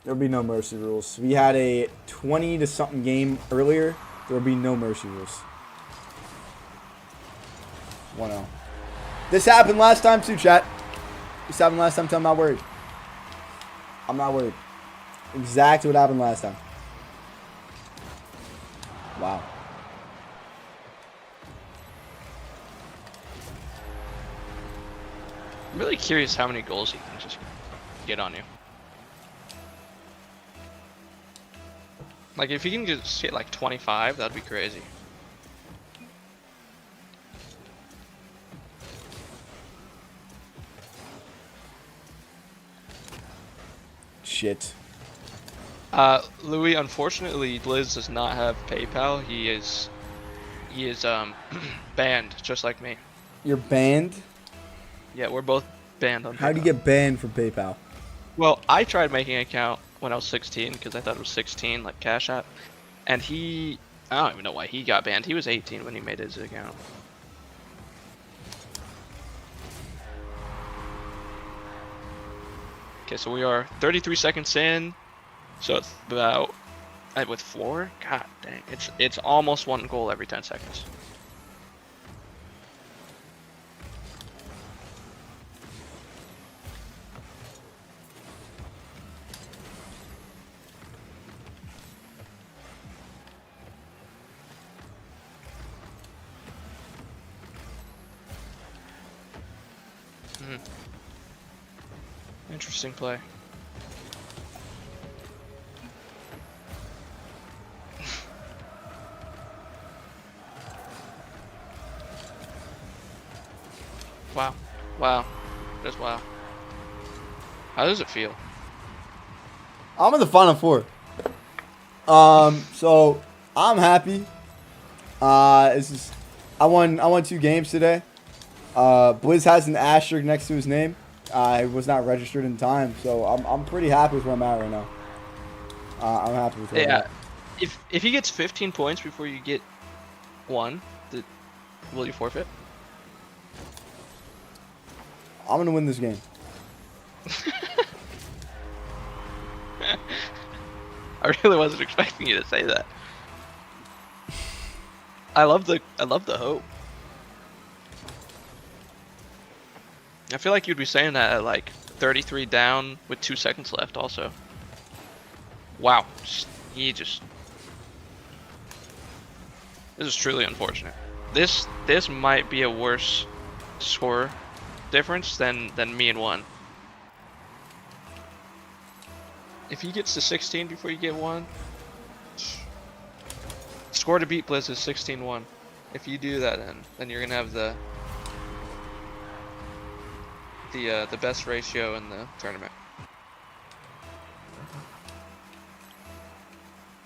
There'll be no mercy rules. We had a 20 to something game earlier. There'll be no mercy rules. 1-0. This happened last time too, chat. This happened last time too. I'm not worried. I'm not worried. Exactly what happened last time. Wow. I'm really curious how many goals he can just get on you. Like, if he can just hit like 25, that'd be crazy. Shit. Louis, unfortunately, Blizz does not have PayPal. He is banned, just like me. You're banned? Yeah, we're both banned on PayPal. How do you get banned from PayPal? Well, I tried making an account when I was 16 because I thought it was 16, like Cash App. And I don't even know why he got banned. He was 18 when he made his account. Okay, so we are 33 seconds in. So it's about, with 4? God dang, it's almost 1 goal every 10 seconds. Interesting play. Wow. Wow. Just wow. How does it feel? I'm in the Final Four. So I'm happy. I won 2 games today. Blizz has an asterisk next to his name. I was not registered in time, so I'm pretty happy with where I'm at right now. I'm happy with where I'm at. If he gets 15 points before you get 1, will you forfeit? I'm gonna win this game. I really wasn't expecting you to say that. I love the hope. I feel like you'd be saying that at like 33 down with 2 seconds left also. Wow. This is truly unfortunate. This might be a worse score difference than me and 1. If he gets to 16 before you get 1, score to beat Blizz is 16-1. If you do that, then you're gonna have the best ratio in the tournament.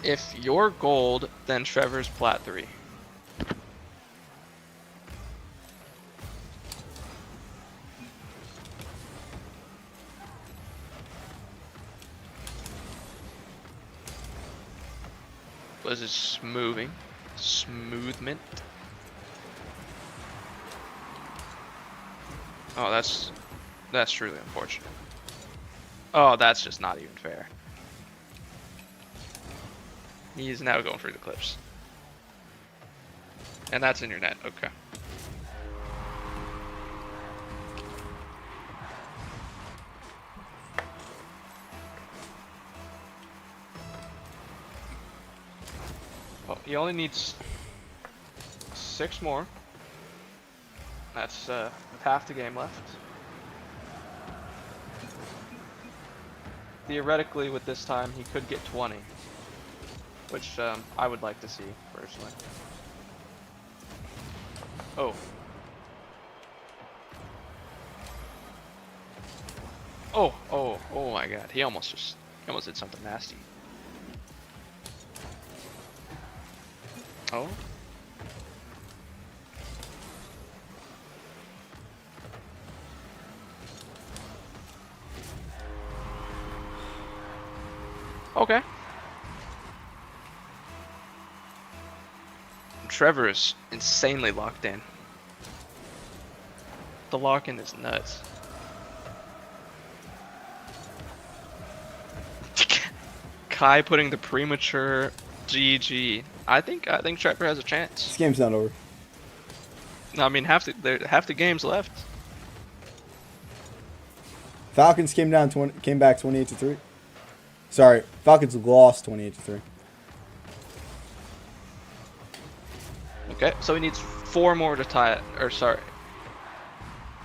If you're gold, then Trevor's plat 3. Blizz is moving. Smoothment. Oh, that's truly unfortunate. Oh, that's just not even fair. He's now going for the clips. And that's in your net, okay. Well, he only needs 6 more. That's half the game left. Theoretically, with this time, he could get 20. Which I would like to see, personally. Oh. Oh my god. He almost did something nasty. Oh. Okay. Trevor is insanely locked in. The lock-in is nuts. Kai putting the premature GG. I think Trevor has a chance. This game's not over. I mean, half the game's left. Falcons came back 28-3. Sorry, Falcons lost 28-3. Okay, so he needs 4 more to tie it, or sorry,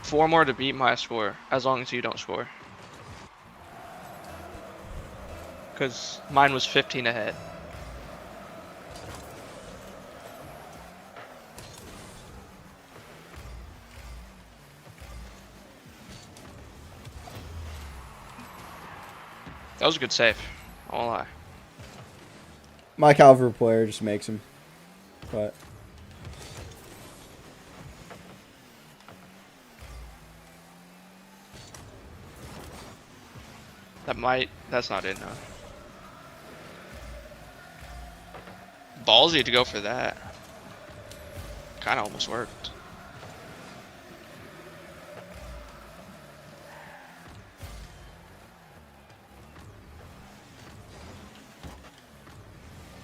4 more to beat my score, as long as you don't score. Because mine was 15 ahead. That was a good save, I won't lie. My caliber player just makes him. But that's not it, no. Ballsy to go for that. Kinda almost worked.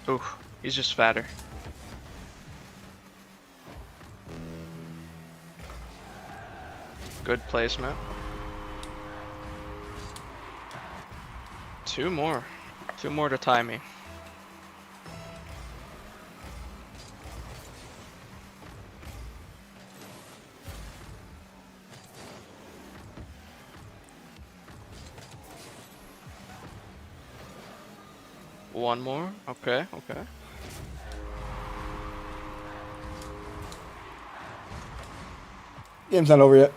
Ooh, he's just fatter. Good placement. 2 more. 2 more to tie me. One more. Okay, okay. game's not over yet.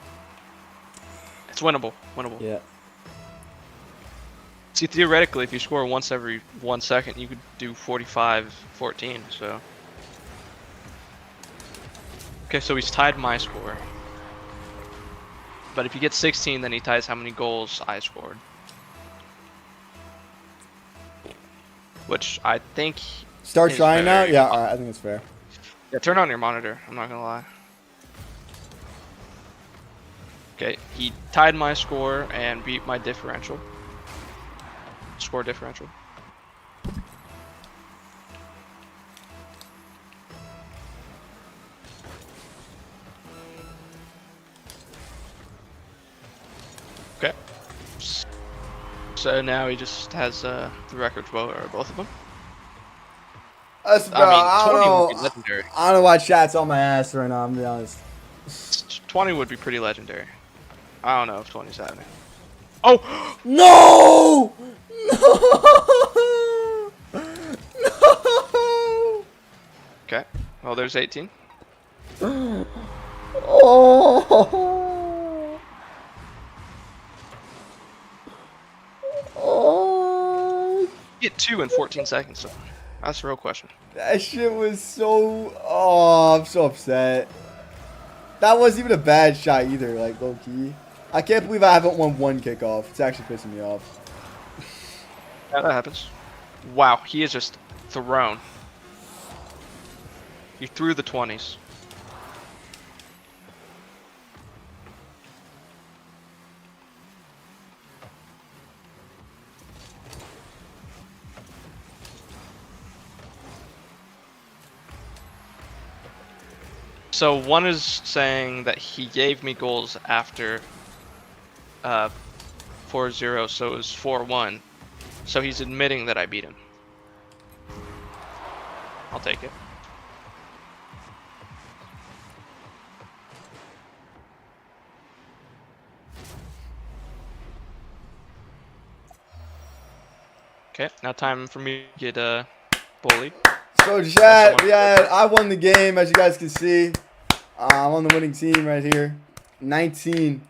It's winnable. Winnable. Yeah. See, theoretically, if you score once every 1 second, you could do 45-14, so. Okay, so he's tied my score. But if you get 16, then he ties how many goals I scored. Which I think Start is trying now? very- Yeah, alright, I think it's fair. Yeah, turn on your monitor, I'm not gonna lie. Okay, he tied my score and beat my differential. Score differential. Okay. So now he just has the records, or both of them. Bro, I mean, 20 would be legendary. I don't know why chat's on my ass right now, I'm gonna be honest. 20 would be pretty legendary. I don't know if 20's happening. Oh! No! No! No! Okay. Well, there's 18. Oh! Oh! Get 2 in 14 seconds. So. That's the real question. That shit was so. Oh, I'm so upset. That wasn't even a bad shot either, like low key. I can't believe I haven't won one kickoff. It's actually pissing me off. Yeah, that happens. Wow, he is just thrown. You threw the 20s. So one is saying that he gave me goals after 4-0, so it was 4-1. So he's admitting that I beat him. I'll take it. Okay, now time for me to get bullied. So chat, I won the game, as you guys can see. I'm on the winning team right here. 19,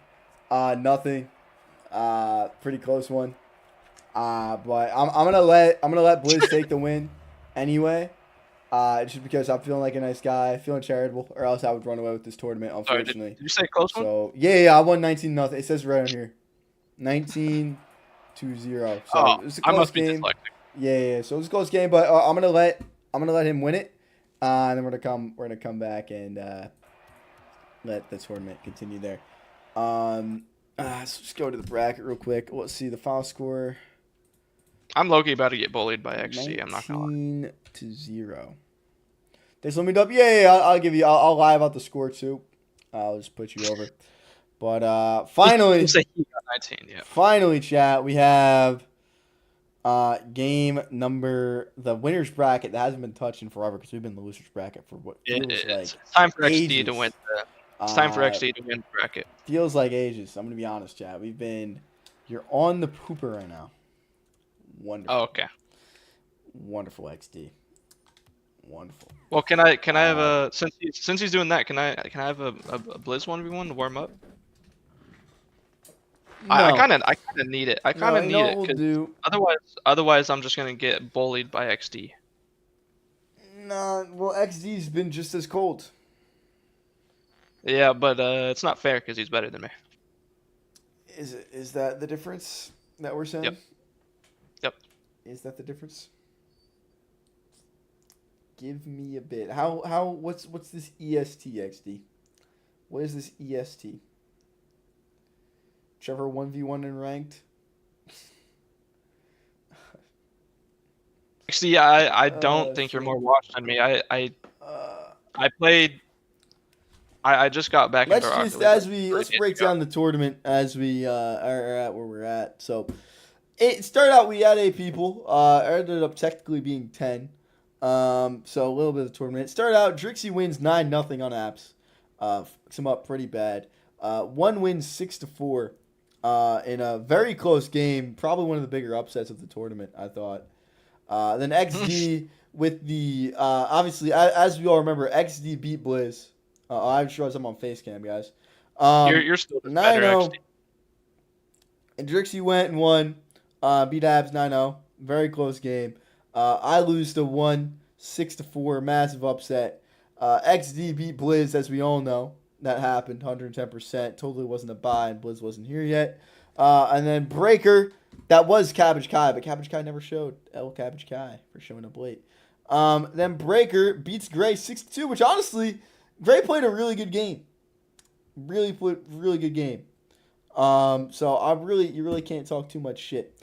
nothing. Pretty close one. But I'm gonna let Blizz take the win anyway. Just because I'm feeling like a nice guy, feeling charitable, or else I would run away with this tournament, Sorry, unfortunately. did you say close one? So yeah, I won 19-0. It says right on here, 19-0. So Oh, it's a I close must be game. dyslexic. Yeah. So it's a close game, but I'm gonna let him win it, and then we're gonna come back and let the tournament continue there. So just go to the bracket real quick. Let's see the final score. I'm low-key about to get bullied by XC. I'm not gonna lie. 19-0. Thanks, let me up. Yeah. I'll give you. I'll lie about the score too. I'll just put you over. But finally, You say he got 19. Yeah. finally, chat. We have game number the winners bracket that hasn't been touched in forever because we've been in the losers bracket for what feels It's like time for XD ages. to win. It's time for XD to win the bracket. Feels like ages. I'm gonna be honest, chat. You're on the pooper right now. Wonderful. Oh, okay. Wonderful XD. Wonderful. Well, can I have a since he's doing that? Can I have a Blizz 1v1 to warm up? No. I kind of need it. I kind of need it we'll because do. otherwise I'm just gonna get bullied by XD. Nah, well, XD's been just as cold. Yeah, but it's not fair because he's better than me. Is that the difference that we're saying? Yep. Is that the difference? Give me a bit. What's this EST XD? What is this EST? Trevor 1v1 in ranked. XD, I don't think you're more washed than me. I played. I just got back into Rocket League. Let's break down the tournament as we are at where we're at. So it started out we had 8 people. It ended up technically being 10. So a little bit of the tournament. It started out Drixie wins 9-0 on apps. Fucks him up pretty bad. One wins 6-4. In a very close game, probably one of the bigger upsets of the tournament, I thought. Then XD with the obviously as we all remember, XD beat Blizz. I just realized I'm on Facecam, guys. You're still just better, XD. And Drixie went and won. Beat Abs 9-0. Very close game. I lose to 6-4, massive upset. XD beat Blizz, as we all know. That happened, 110%. Totally wasn't a buy, and Blizz wasn't here yet. And then Breaker, that was Cabbage Kai, but Cabbage Kai never showed. L Cabbage Kai for showing up late. Then Breaker beats Gray 6-2, which honestly, Gray played a really good game. Really good game. So you really can't talk too much shit.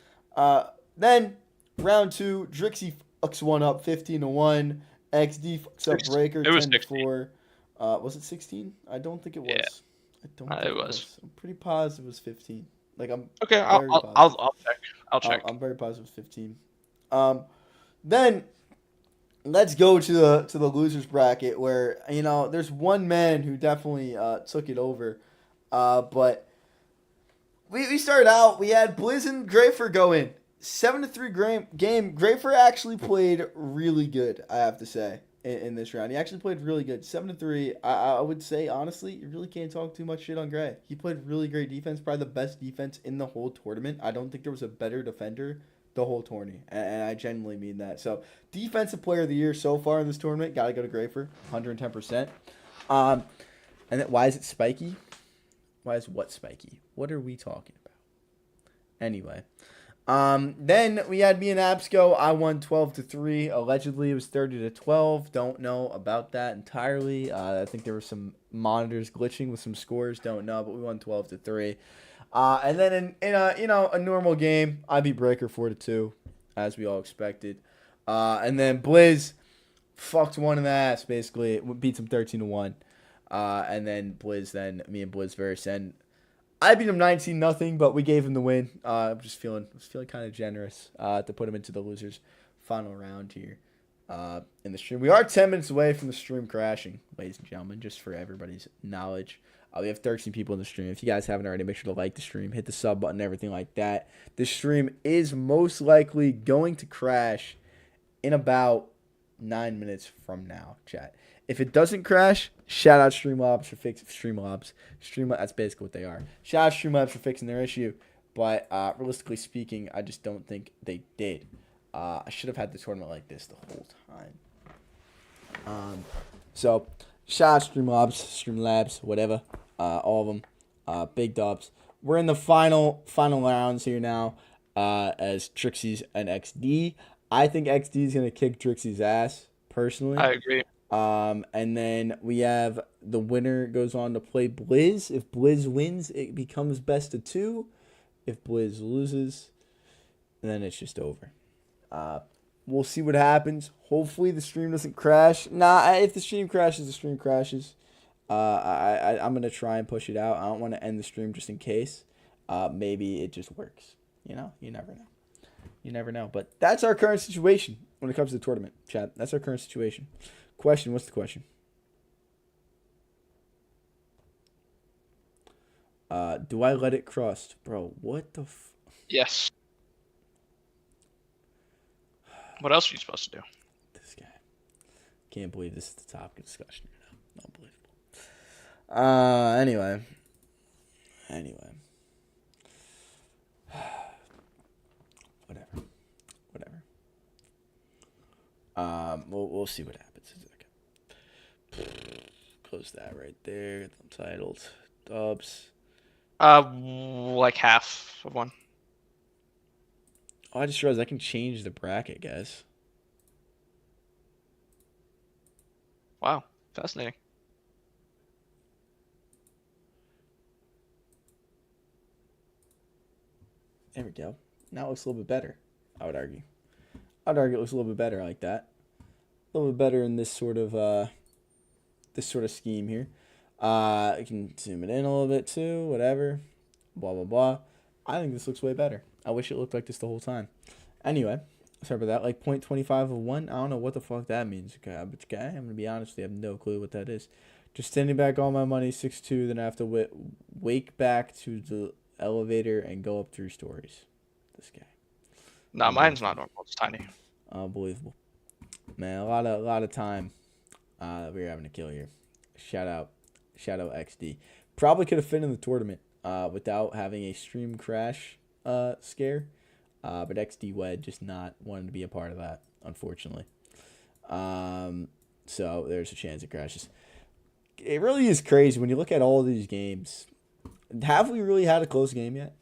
Then round 2, Drixie fucks one up 15-1. XD fucks up Breaker 10-4. Was it 16? I don't think it was. Yeah. I don't think it was. I'm pretty positive it was 15. Like I'm okay. I'll check. I'll check. I'm very positive it was 15. Then let's go to the losers bracket where there's one man who definitely took it over, but we started out. We had Blizz and Grayfer go in 7-3 game. Grayfer actually played really good, I have to say. In this round, he actually played really good. 7-3. I would say honestly, you really can't talk too much shit on Gray. He played really great defense, probably the best defense in the whole tournament. I don't think there was a better defender the whole tourney, and I genuinely mean that. So, defensive player of the year so far in this tournament, got to go to Grafer, 110%. And then why is it spiky? Why is what spiky? What are we talking about? Anyway, then we had me and Absco. I won 12-3. Allegedly, it was 30-12. Don't know about that entirely. I think there were some monitors glitching with some scores. Don't know, but we won 12-3. And then in a normal game, I beat Breaker 4-2, as we all expected. And then Blizz fucked one in the ass, basically. It beats him 13-1. And then me and Blizz versus, and I beat him 19-0, but we gave him the win. I was feeling kind of generous to put him into the losers final round here in the stream. We are 10 minutes away from the stream crashing, ladies and gentlemen, just for everybody's knowledge. We have 13 people in the stream. If you guys haven't already, make sure to like the stream, hit the sub button, everything like that. The stream is most likely going to crash in about 9 minutes from now, chat. If it doesn't crash, shout out Streamlabs for fixing Streamlabs. That's basically what they are. Shout out Streamlabs for fixing their issue. But realistically speaking, I just don't think they did. I should have had the tournament like this the whole time. So shout out Streamlabs, whatever. All of them. Big dubs. We're in the final rounds here now as Trixie's and XD. I think XD is going to kick Trixie's ass, personally. I agree. And then we have the winner goes on to play Blizz. If Blizz wins, it becomes best of 2. If Blizz loses, then it's just over. We'll see what happens. Hopefully the stream doesn't crash. If the stream crashes, the stream crashes. I'm gonna try and push it out. I don't want to end the stream just in case. Maybe it just works. You never know. You never know. But that's our current situation when it comes to the tournament, chat. That's our current situation. Question, what's the question? Do I let it crust? Bro, what the Yes. What else are you supposed to do? This guy. Can't believe this is the topic of discussion right now. Unbelievable. Anyway. Whatever. We'll see what happens. Close that right there. Untitled. Dubs. Like half of one. Oh, I just realized I can change the bracket, guys. Wow, fascinating. There we go. Now it looks a little bit better, I would argue. I'd argue it looks a little bit better like that. A little bit better in this sort of scheme here. I can zoom it in a little bit too, whatever. Blah, blah, blah. I think this looks way better. I wish it looked like this the whole time. Anyway, sorry about that. Like 0.25 of 1. I don't know what the fuck that means. Okay, I'm going to be honest, I have no clue what that is. Just sending back all my money, 6-2. Then I have to wake back to the elevator and go up 3 stories. This guy. No, mine's not normal. It's tiny. Unbelievable. Man, a lot of time that we're having to kill here. Shout out XD. Probably could have fit in the tournament without having a stream crash scare. But XD Wed just not wanting to be a part of that, unfortunately. So there's a chance it crashes. It really is crazy when you look at all of these games. Have we really had a close game yet?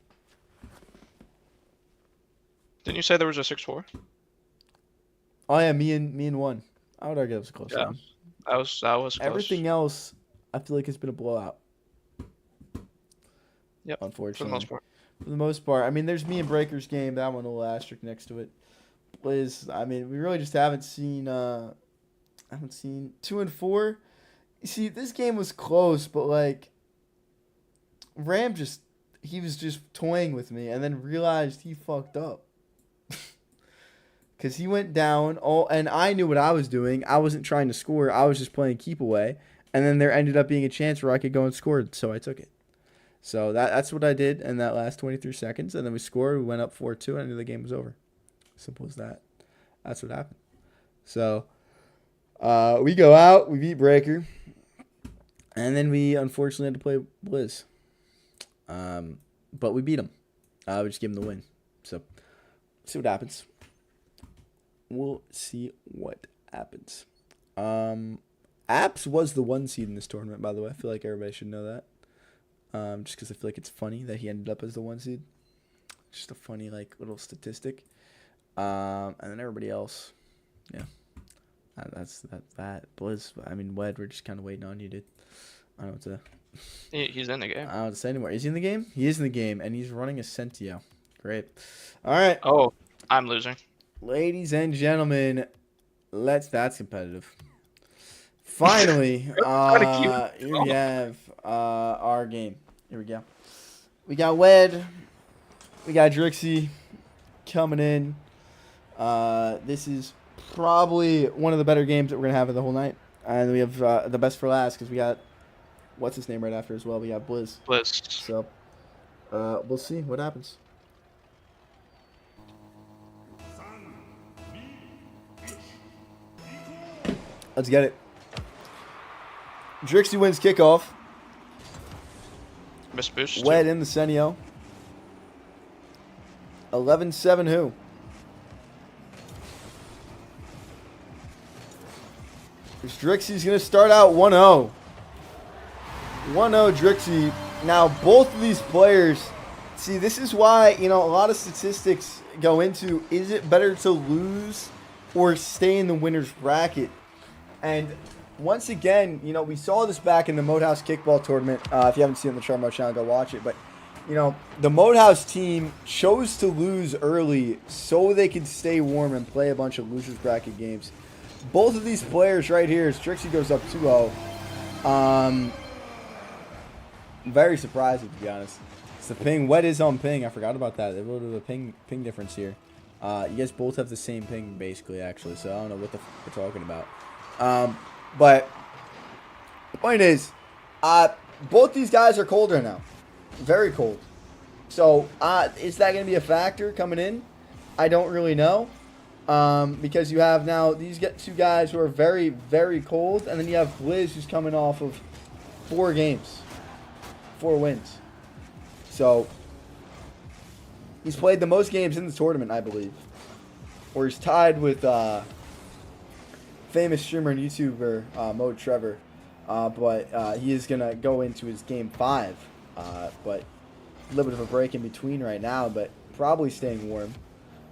Didn't you say there was a 6-4? Oh yeah, me and 1. I would argue that was a close game. That was close. Everything else, I feel like it's been a blowout. Yep. Unfortunately. For the most part. I mean, there's me and Breaker's game. That one, a little asterisk next to it. Blizz, I mean, we really just haven't seen 2 and 4. You see, this game was close, but like Ram he was just toying with me and then realized he fucked up. Because he went down, and I knew what I was doing. I wasn't trying to score. I was just playing keep away. And then there ended up being a chance where I could go and score, so I took it. So that's what I did in that last 23 seconds. And then we scored. We went up 4-2, and I knew the game was over. Simple as that. That's what happened. So we go out. We beat Breaker. And then we unfortunately had to play Blizz. But we beat him. We just gave him the win. So See what happens. We'll see what happens. Apps was the 1 seed in this tournament, by the way. I feel like everybody should know that. Just because I feel like it's funny that he ended up as the 1 seed. Just a funny, like, little statistic. And then everybody else, yeah. That's that. Blizz, I mean, Wed, we're just kind of waiting on you, dude. I don't know what to... He's in the game. I don't know what to say anymore. Is he in the game? He is in the game, and he's running a Sentio. Great. All right. Oh, I'm losing. Ladies and gentlemen, that's competitive. Finally, here we have our game. Here we go. We got Wed. We got Drixie coming in. This is probably one of the better games that we're going to have of the whole night. And we have the best for last because we got, what's his name right after as well? We got Blizz. So, we'll see what happens. Let's get it. Drixie wins kickoff. Miss Boost. Wed in the Senio. 11-7 who? Drixie's going to start out 1-0. 1-0 Drixie. Now, both of these players, see, this is why, a lot of statistics go into, is it better to lose or stay in the winner's bracket? And once again, we saw this back in the Modehouse Kickball Tournament. If you haven't seen it on the Charmo channel, go watch it. But, the Modehouse team chose to lose early so they could stay warm and play a bunch of losers bracket games. Both of these players right here, as Drixie goes up 2-0. Very surprising, to be honest. It's the ping. Wet is on ping. I forgot about that. There's a little bit of a ping difference here. You guys both have the same ping, basically, actually. So I don't know what the f we're talking about. But the point is, both these guys are cold right now. Very cold. So is that going to be a factor coming in? I don't really know. Because you have now these two guys who are very, very cold. And then you have Blizz, who's coming off of 4 games. 4 wins. So he's played the most games in the tournament, I believe. Or he's tied with famous streamer and YouTuber Mo Trevor. But he is going to go into his game 5. But a little bit of a break in between right now, but probably staying warm.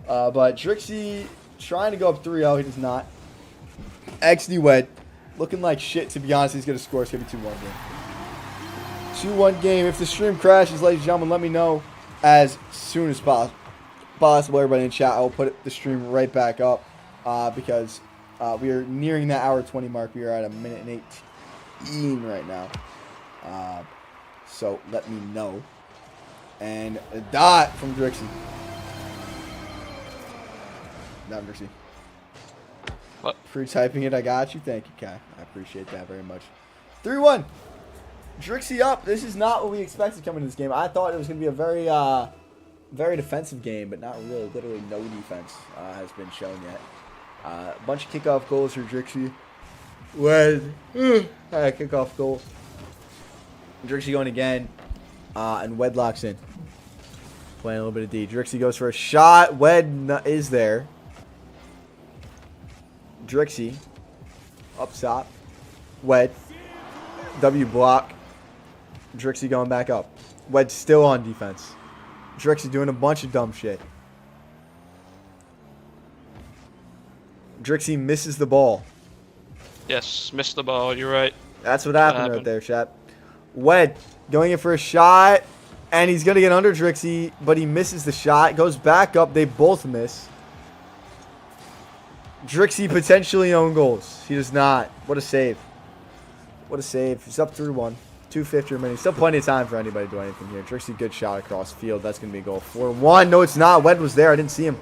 But Drixie trying to go up 3-0. He does not. XD Wed looking like shit, to be honest. He's going to score. It's going to be 2-1 game. 2-1 game. If the stream crashes, ladies and gentlemen, let me know as soon as possible. Everybody in chat, I will put the stream right back up because we are nearing that hour 20 mark. We are at 1 minute and 18 right now. So let me know. And a dot from Drixie. Not Drixie. What? Free typing it. I got you. Thank you, Kai. I appreciate that very much. 3-1. Drixie up. This is not what we expected coming into this game. I thought it was going to be a very, very defensive game, but not really. Literally no defense has been shown yet. A bunch of kickoff goals for Drixie. Wed. Kickoff goal. Drixie going again. And Wed locks in. Playing a little bit of D. Drixie goes for a shot. Wed is there. Drixie. Up top. Wed. W block. Drixie going back up. Wed still on defense. Drixie doing a bunch of dumb shit. Drixie misses the ball. Yes, missed the ball. You're right. That's what happened right there, chat. Wed going in for a shot. And he's going to get under Drixie, but he misses the shot. Goes back up. They both miss. Drixie potentially own goals. He does not. What a save. What a save. He's up 3-1. 2:50 remaining. Still plenty of time for anybody to do anything here. Drixie, good shot across field. That's going to be a goal. 4-1. No, it's not. Wed was there. I didn't see him.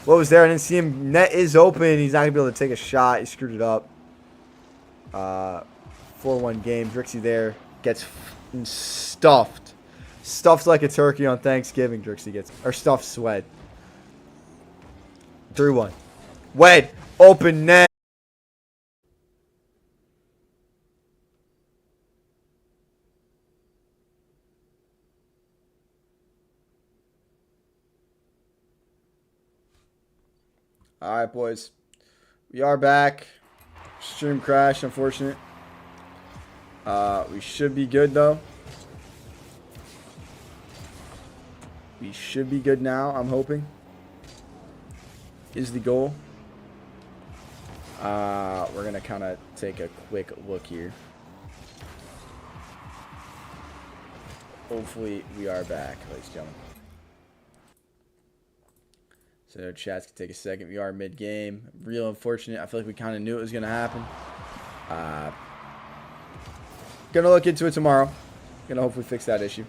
What was there? I didn't see him. Net is open. He's not going to be able to take a shot. He screwed it up. 4-1 game. Drixie there gets stuffed. Stuffed like a turkey on Thanksgiving, Drixie gets. Or stuffed sweat. 3-1. Wed. Open net. All right, boys. We are back. Stream crash, unfortunate. We should be good, though. We should be good now, I'm hoping. Is the goal. We're going to kind of take a quick look here. Hopefully, we are back, ladies and gentlemen. So, chats can take a second. We are mid-game. Real unfortunate. I feel like we kind of knew it was going to happen. Going to look into it tomorrow. Going to hopefully fix that issue.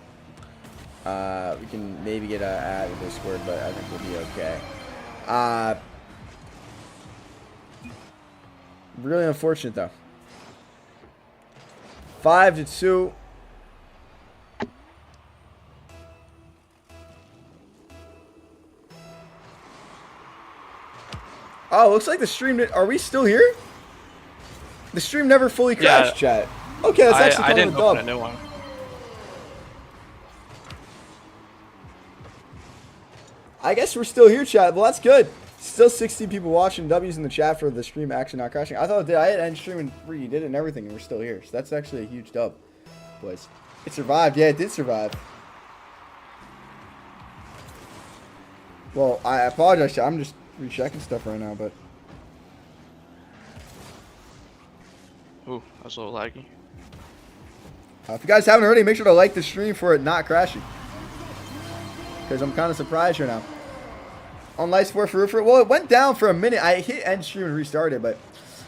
We can maybe get an ad in Discord, but I think we'll be okay. Really unfortunate, though. 5-2. Oh, looks like the stream... Are we still here? The stream never fully crashed, chat. Okay, that's actually kind of a dub. I didn't open a new one. I guess we're still here, chat. Well, that's good. Still 60 people watching. W's in the chat for the stream actually not crashing. I thought it did. I had end stream and redid it and everything, and we're still here. So that's actually a huge dub, boys. It survived. Yeah, it did survive. Well, I apologize, chat. I'm just rechecking stuff right now, but... Ooh, that was a little laggy. If you guys haven't already, make sure to like the stream for it not crashing. Because I'm kind of surprised right now. On Light Sport for Roofer. Well, it went down for a minute. I hit end stream and restarted, but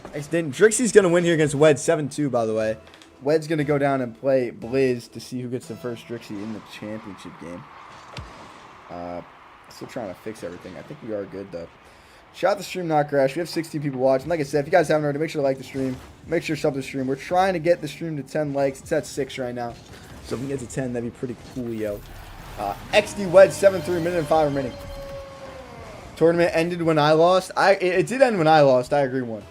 I just didn't. Drixie's going to win here against Wed 7-2, by the way. Wed's going to go down and play Blizz to see who gets the first Drixie in the championship game. Still trying to fix everything. I think we are good, though. Shout the stream not crash. We have 60 people watching. Like I said, if you guys haven't already, make sure to like the stream. Make sure to sub the stream. We're trying to get the stream to 10 likes. It's at 6 right now. So if we can get to 10, that'd be pretty cool, yo. XD Wedge 7-3, minute and 5 remaining. Tournament ended when I lost. It did end when I lost. I agree, one.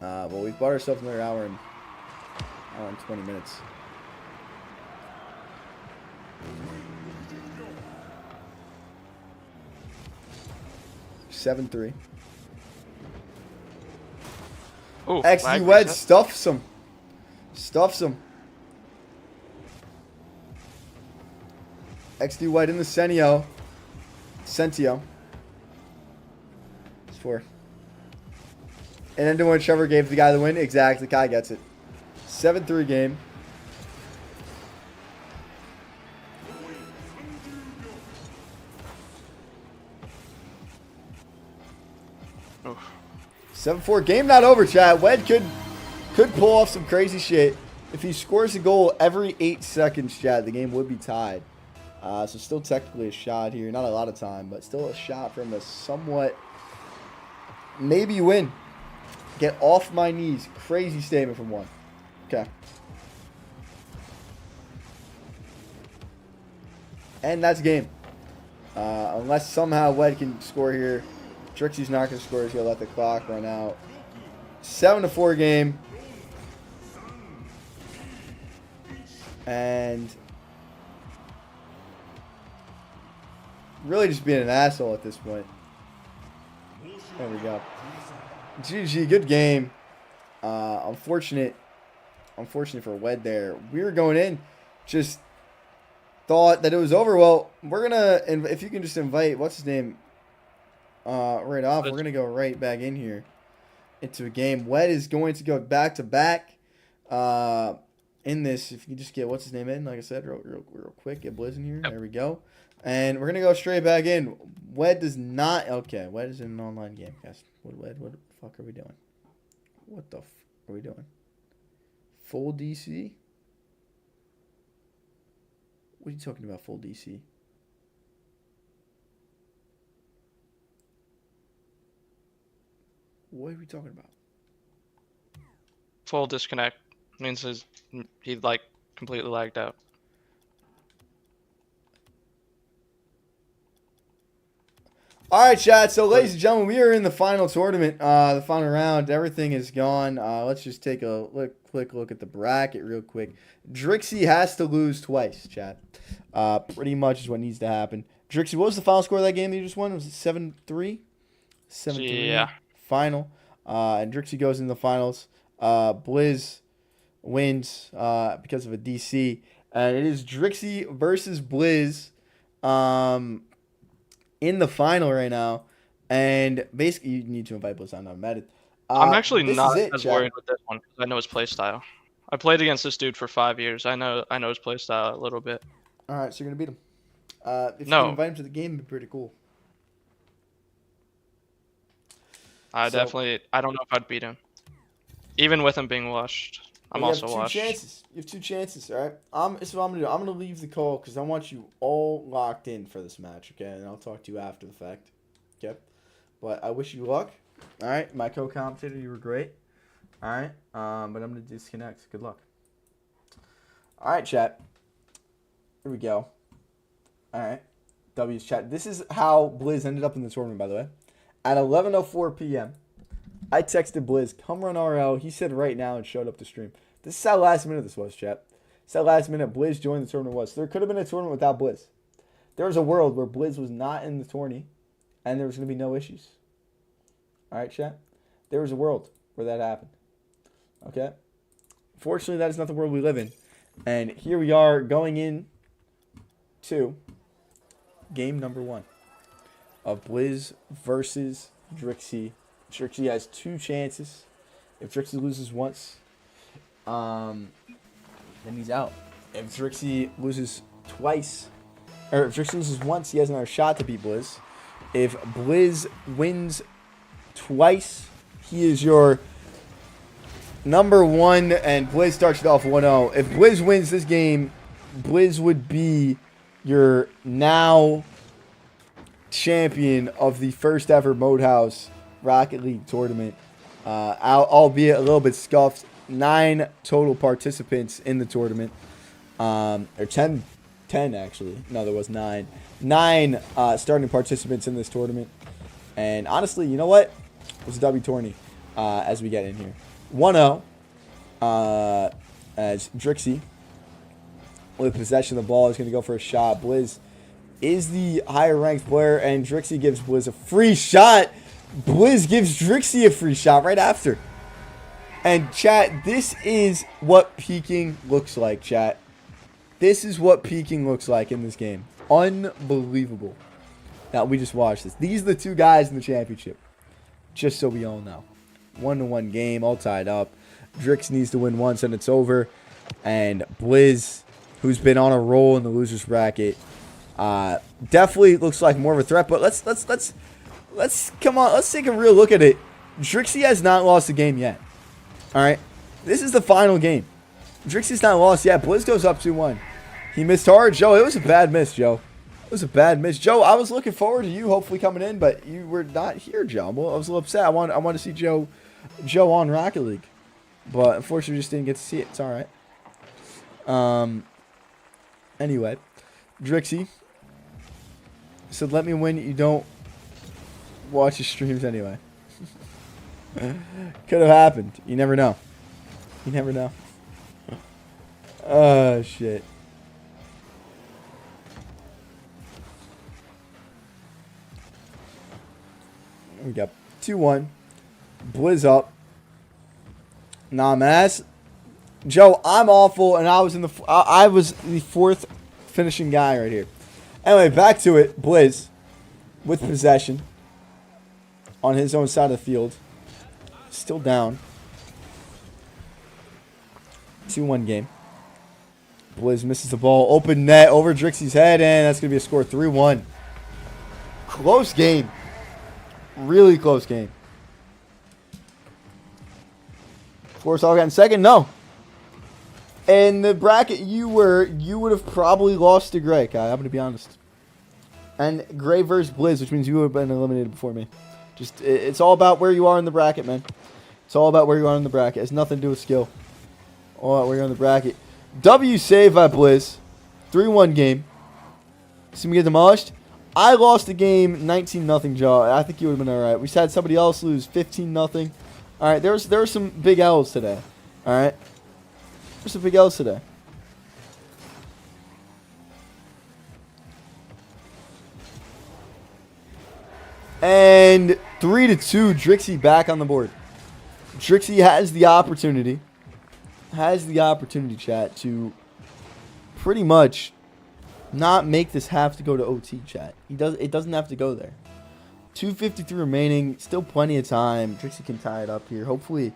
Well, we've bought ourselves another hour and 20 minutes. Seven three. Oh, XD Wedge stuffs him. Stuffs him. XD Wedge in the Sentio. It's 4. And then to when Trevor gave the guy the win. Exactly. Kai gets it. 7-3 game. Oh. 7-4 game not over, chat. Wed could pull off some crazy shit. If he scores a goal every 8 seconds, chat, the game would be tied. So still technically a shot here. Not a lot of time, but still a shot from a somewhat maybe win. Get off my knees. Crazy statement from one. Okay. And that's game. Unless somehow Wed can score here. Trixie's not going to score. He's going to let the clock run out. 7-4 game. And really just being an asshole at this point. There we go. GG, good game. Unfortunate for Wed there. We were going in, just thought that it was over. Well, we're gonna, and if you can just invite, what's his name, right off. We're gonna go right back in here into a game. Wed is going to go back to back. In this, if you can just get what's his name in, like I said, real quick, get Blizz in here. Yep. There we go. And we're gonna go straight back in. Wed does not. Okay, Wed is in an online game, guys. What the fuck are we doing? What the f are we doing? Full DC? What are you talking about? Full DC? What are we talking about? Full disconnect means he like completely lagged out. All right, chat. So, ladies and gentlemen, we are in the final tournament, the final round. Everything is gone. Let's just take a quick look at the bracket real quick. Drixie has to lose twice, chat. Pretty much is what needs to happen. Drixie, what was the final score of that game that you just won? Was it 7-3? 7-3 Yeah. final. And Drixie goes in the finals. Blizz wins because of a DC. And it is Drixie versus Blizz in the final right now. And basically, you need to invite Blizz on. I'm mad at I'm actually this not is it, as chat. worried with this one because I know his playstyle. I played against this dude for 5 years. I know his playstyle a little bit. All right, so you're going to beat him. If you No. can invite him to the game, it'd be pretty cool. I don't know if I'd beat him. Even with him being washed. I'm also washed. You have two chances, all right? So what I'm going to do. I'm going to leave the call because I want you all locked in for this match, okay? And I'll talk to you after the fact, okay? But I wish you luck, all right? My co-commentator, you were great, all right? But I'm going to disconnect. Good luck. All right, chat. Here we go. All right. W's chat. This is how Blizz ended up in the tournament, by the way. At 11:04 p.m., I texted Blizz, come run RL. He said right now and showed up to stream. This is how last minute this was, chat. This is how last minute Blizz joined the tournament was. There could have been a tournament without Blizz. There was a world where Blizz was not in the tourney, and there was going to be no issues. All right, chat? There was a world where that happened. Okay? Fortunately, that is not the world we live in. And here we are going in to game number 1 of Blizz versus Drixie. Drixie has 2 chances. If Drixie loses once, then he's out. If Drixie loses twice, or if Drixie loses once, he has another shot to beat Blizz. If Blizz wins twice, he is your number 1, and Blizz starts it off 1-0. If Blizz wins this game, Blizz would be your now champion of the first ever Mode House Rocket League tournament. Albeit a little bit scuffed. 9 total participants in the tournament. Or 10 actually. No, there was 9. 9 starting participants in this tournament. And honestly, you know what? It was a W tourney as we get in here. 1-0 as Drixie with possession of the ball is going to go for a shot. Blizz is the higher ranked player, and Drixie gives Blizz a free shot. Blizz gives Drixie a free shot right after. And chat, this is what peaking looks like, chat. This is what peaking looks like in this game. Unbelievable. Now, we just watched this. These are the 2 guys in the championship. Just so we all know. 1-1 game, all tied up. Drix needs to win once and it's over. And Blizz, who's been on a roll in the losers bracket, definitely looks like more of a threat. But let's come on. Let's take a real look at it. Drixie has not lost a game yet. All right, this is the final game. Drixie's not lost yet. Blizz goes up 2-1. He missed hard, Joe. It was a bad miss, Joe. It was a bad miss, Joe. I was looking forward to you hopefully coming in, but you were not here, Joe. Well, I was a little upset. I want to see Joe on Rocket League, but unfortunately, we just didn't get to see it. It's all right. Anyway, Drixie said, "Let me win. You don't watch his streams anyway." Could have happened. You never know. You never know. Oh, shit. We got 2-1. Blizz up. Nah, man. Joe, I'm awful, and I was the 4th finishing guy right here. Anyway, back to it. Blizz with possession on his own side of the field. Still down. 2-1 game. Blizz misses the ball. Open net over Drixie's head, and that's going to be a score 3-1. Close game. Really close game. Force all got in second? No. In the bracket you would have probably lost to Gray, Kai. I'm going to be honest. And Gray versus Blizz, which means you would have been eliminated before me. Just, it's all about where you are in the bracket, man. It's all about where you are in the bracket. It has nothing to do with skill. All about where you're in the bracket. W saved by Blizz. 3-1 game. See me get demolished. I lost the game 19-0, Joe. I think you would have been all right. We just had somebody else lose 15-0. All right, there were some big L's today. All right. There's some big L's today. And 3-2, Drixie back on the board. Drixie has the opportunity, chat, to pretty much not make this have to go to OT, chat. It doesn't have to go there. 2:53 remaining, still plenty of time. Drixie can tie it up here. Hopefully,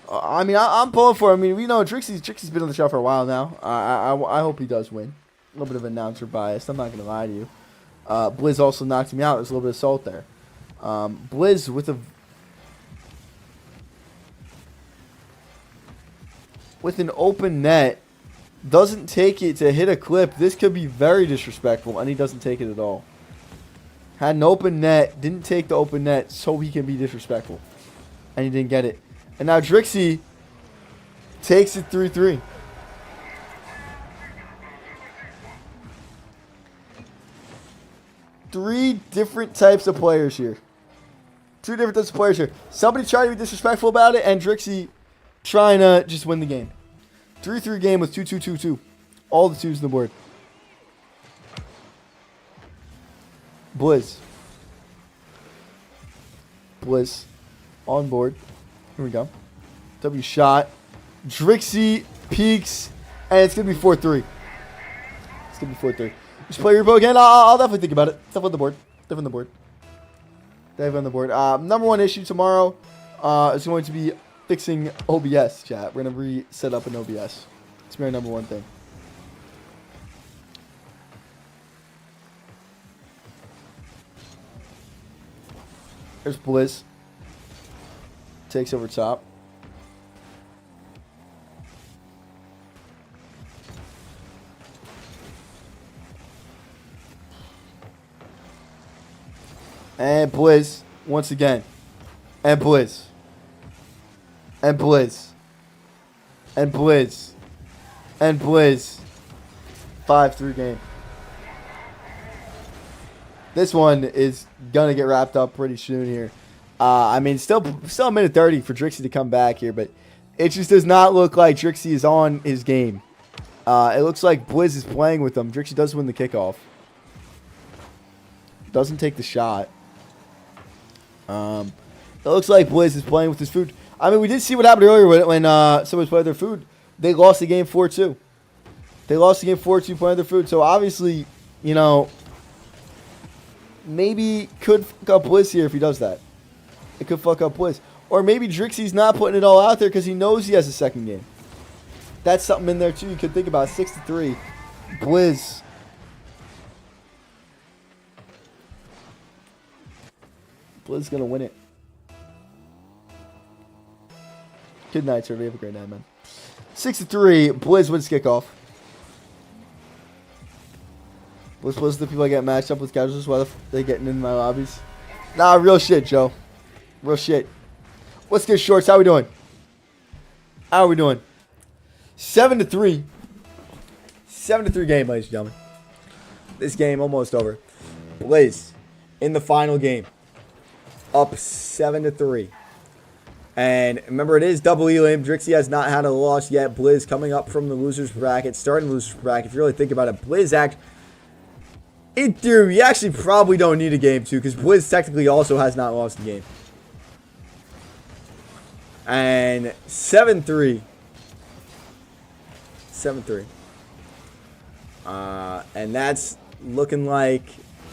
I'm pulling for it. I mean, we know Drixie's been on the show for a while now. I hope he does win. A little bit of announcer bias. I'm not gonna lie to you. Blizz also knocked me out. There's a little bit of salt there. Blizz with an open net doesn't take it to hit a clip. This could be very disrespectful, and he doesn't take it at all. Had an open net, didn't take the open net, so he can be disrespectful, and he didn't get it. And now Drixie takes it 3-3. Three different types of players here. Two different types of players here. Somebody trying to be disrespectful about it, and Drixie trying to just win the game. 3-3 game with 2-2-2-2. All the twos on the board. Blizz on board. Here we go. W shot. Drixie peaks, and it's going to be 4-3. It's going to be 4-3. Just play your bow again. I'll definitely think about it. Stuff on the board. Definitely on the board. Number one issue tomorrow is going to be fixing OBS, chat. We're going to reset up an OBS. It's my number one thing. There's Blizz. Takes over top. And Blizz once again. And Blizz. And Blizz. And Blizz. And Blizz. 5-3 game. This one is going to get wrapped up pretty soon here. I mean, still a minute 30 for Drixie to come back here, but it just does not look like Drixie is on his game. It looks like Blizz is playing with him. Drixie does win the kickoff. Doesn't take the shot. It looks like Blizz is playing with his food. I mean, we did see what happened earlier when somebody played their food. They lost the game 4-2. They lost the game 4-2 playing their food. So, obviously, you know, maybe could fuck up Blizz here if he does that. It could fuck up Blizz. Or maybe Drixie's not putting it all out there because he knows he has a second game. That's something in there, too, you could think about. 6-3. Blizz. Blizz going to win it. Good night, sir. Have a great night, man. 6-3. Blizz wins kickoff. Blizz the people I get matched up with casuals while they getting in my lobbies. Nah, real shit, Joe. Real shit. What's good, Shorts? How we doing? 7-3. 7-3 game, ladies and gentlemen. This game almost over. Blizz in the final game. Up 7-3. And remember, it is double elim. Drixie has not had a loss yet. Blizz coming up from the loser's bracket. Starting the loser's bracket. If you really think about it, Blizz in theory, we actually probably don't need a game 2 because Blizz technically also has not lost a game. And 7-3. 7-3. And that's looking like,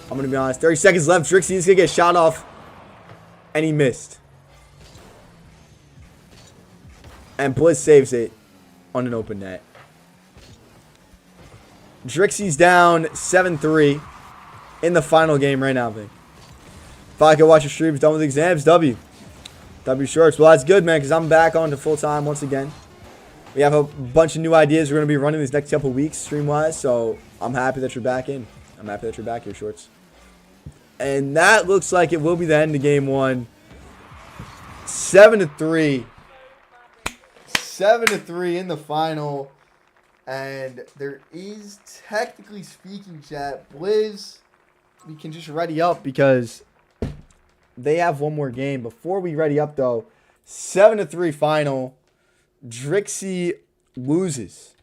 I'm going to be honest, 30 seconds left. Drixie is going to get shot off. And he missed. And Blizz saves it on an open net. Drixie's down 7-3 in the final game right now, I think. If I could watch your streams, done with exams, W Shorts. Well, that's good, man, because I'm back on to full-time once again. We have a bunch of new ideas we're going to be running these next couple weeks, stream-wise, so I'm happy that you're back in. I'm happy that you're back here, Shorts. And that looks like it will be the end of game 1. 7-3. 7-3 in the final. And there is, technically speaking, chat, Blizz, we can just ready up because they have one more game. Before we ready up, though, 7-3 final. Drixie loses.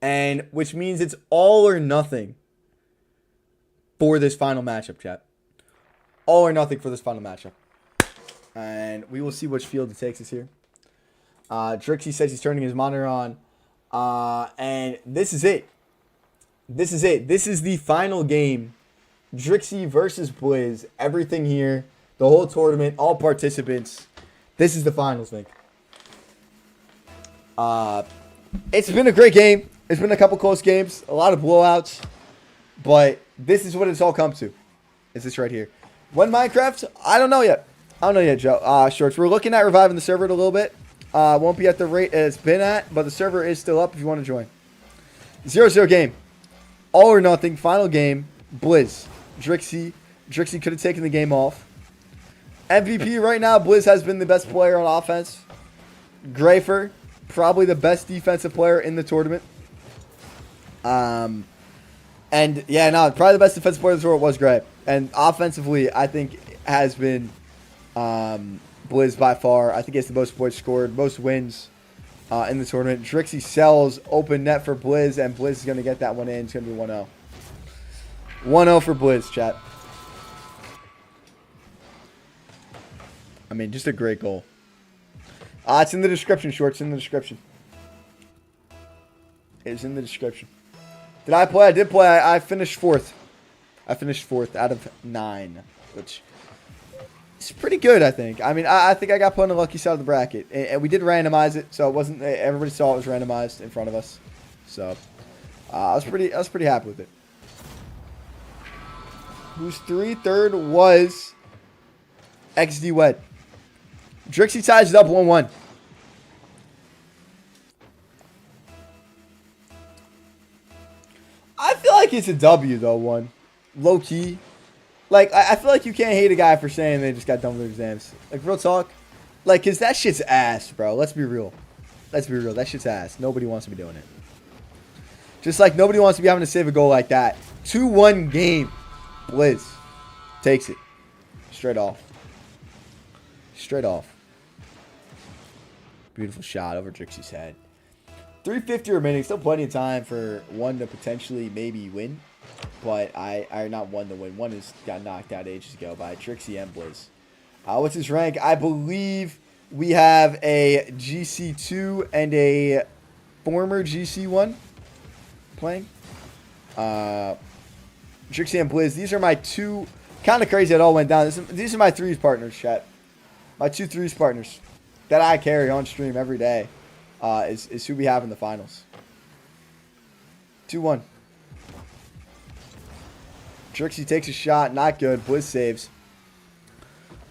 And which means it's all or nothing for this final matchup, chat. All or nothing for this final matchup. And we will see which field it takes us here. Drixie says he's turning his monitor on. And this is it. This is it. This is the final game. Drixie versus Blizz. Everything here. The whole tournament. All participants. This is the finals, Nick. It's been a great game. It's been a couple close games. A lot of blowouts. But this is what it's all come to. Is this right here. When Minecraft? I don't know yet. I don't know yet, Joe. Shorts. We're looking at reviving the server a little bit. Won't be at the rate it's been at, but the server is still up if you want to join. 0-0 game. All or nothing. Final game. Blizz. Drixie. Drixie could have taken the game off. MVP right now. Blizz has been the best player on offense. Grafer. Probably the best defensive player in the tournament. And yeah, no, probably the best defensive player in the tournament was Gray. And offensively, I think has been Blizz by far. I think he has the most points scored, most wins in the tournament. Drixie sells open net for Blizz, and Blizz is going to get that one in. It's going to be 1-0. 1-0 for Blizz, chat. I mean, just a great goal. It's in the description, Shorts. In the description. It's in the description. Did I play? I did play. I finished 4th. I finished 4th out of 9, which is pretty good, I think. I mean, I think I got put on the lucky side of the bracket. And we did randomize it, so it wasn't. Everybody saw it was randomized in front of us. So I was pretty happy with it. Who's 3rd was XD Wed. Drixie ties it up 1-1. I feel like it's a W, though, 1. Low-key. Like, I feel like you can't hate a guy for saying they just got done with their exams. Like, real talk. Like, because that shit's ass, bro. Let's be real. Let's be real. That shit's ass. Nobody wants to be doing it. Just like nobody wants to be having to save a goal like that. 2-1 game. Blizz takes it. Straight off. Straight off. Beautiful shot over Drixie's head. 3:50 remaining. Still plenty of time for 1 to potentially maybe win. But I not 1 to win. 1 has got knocked out ages ago by Drixie and Blizz. What's his rank? I believe we have a GC2 and a former GC1 playing. Drixie and Blizz. These are my 2. Kind of crazy it all went down. These are my 3's partners, chat. My 2 3's partners that I carry on stream every day is who we have in the finals. 2-1. Drixie takes a shot. Not good. Blizz saves.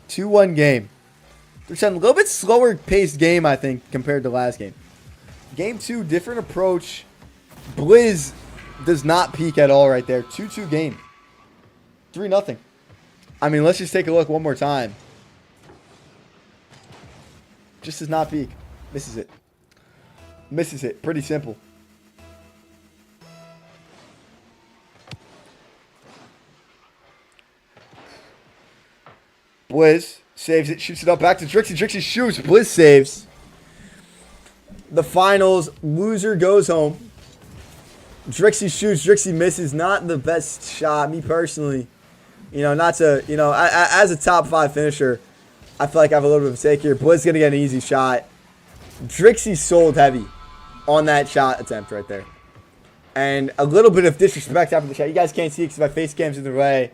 2-1 game. There's a little bit slower paced game, I think, compared to last game. Game 2, different approach. Blizz does not peak at all right there. 2-2 game. 3-0. I mean, let's just take a look one more time. Just does not peak. Misses it. Misses it. Pretty simple. Blizz saves it. Shoots it up back to Drixie. Drixie shoots. Blizz saves. The finals. Loser goes home. Drixie shoots. Drixie misses. Not the best shot. Me personally. You know, not to, you know, as a top 5 finisher, I feel like I have a little bit of a stake here. Blizz going to get an easy shot. Drixie sold heavy on that shot attempt right there. And a little bit of disrespect after the shot. You guys can't see it because my face cam's in the way.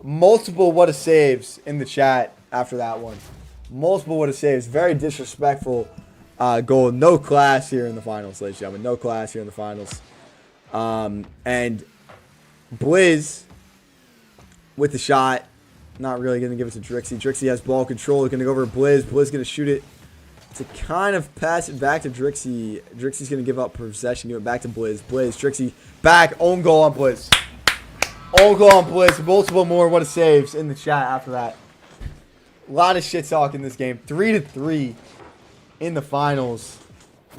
Multiple what a saves in the chat after that one. Multiple what a saves. Very disrespectful goal. No class here in the finals, ladies and gentlemen. No class here in the finals. And Blizz with the shot. Not really going to give it to Drixie. Drixie has ball control. He's going to go over to Blizz. Blizz going to shoot it to kind of pass it back to Drixie. Drixie's going to give up possession. Give it back to Blizz. Blizz. Drixie back. Own goal on Blizz. Own goal on Blizz. Multiple more what a saves in the chat after that. A lot of shit talk in this game. 3-3 in the finals.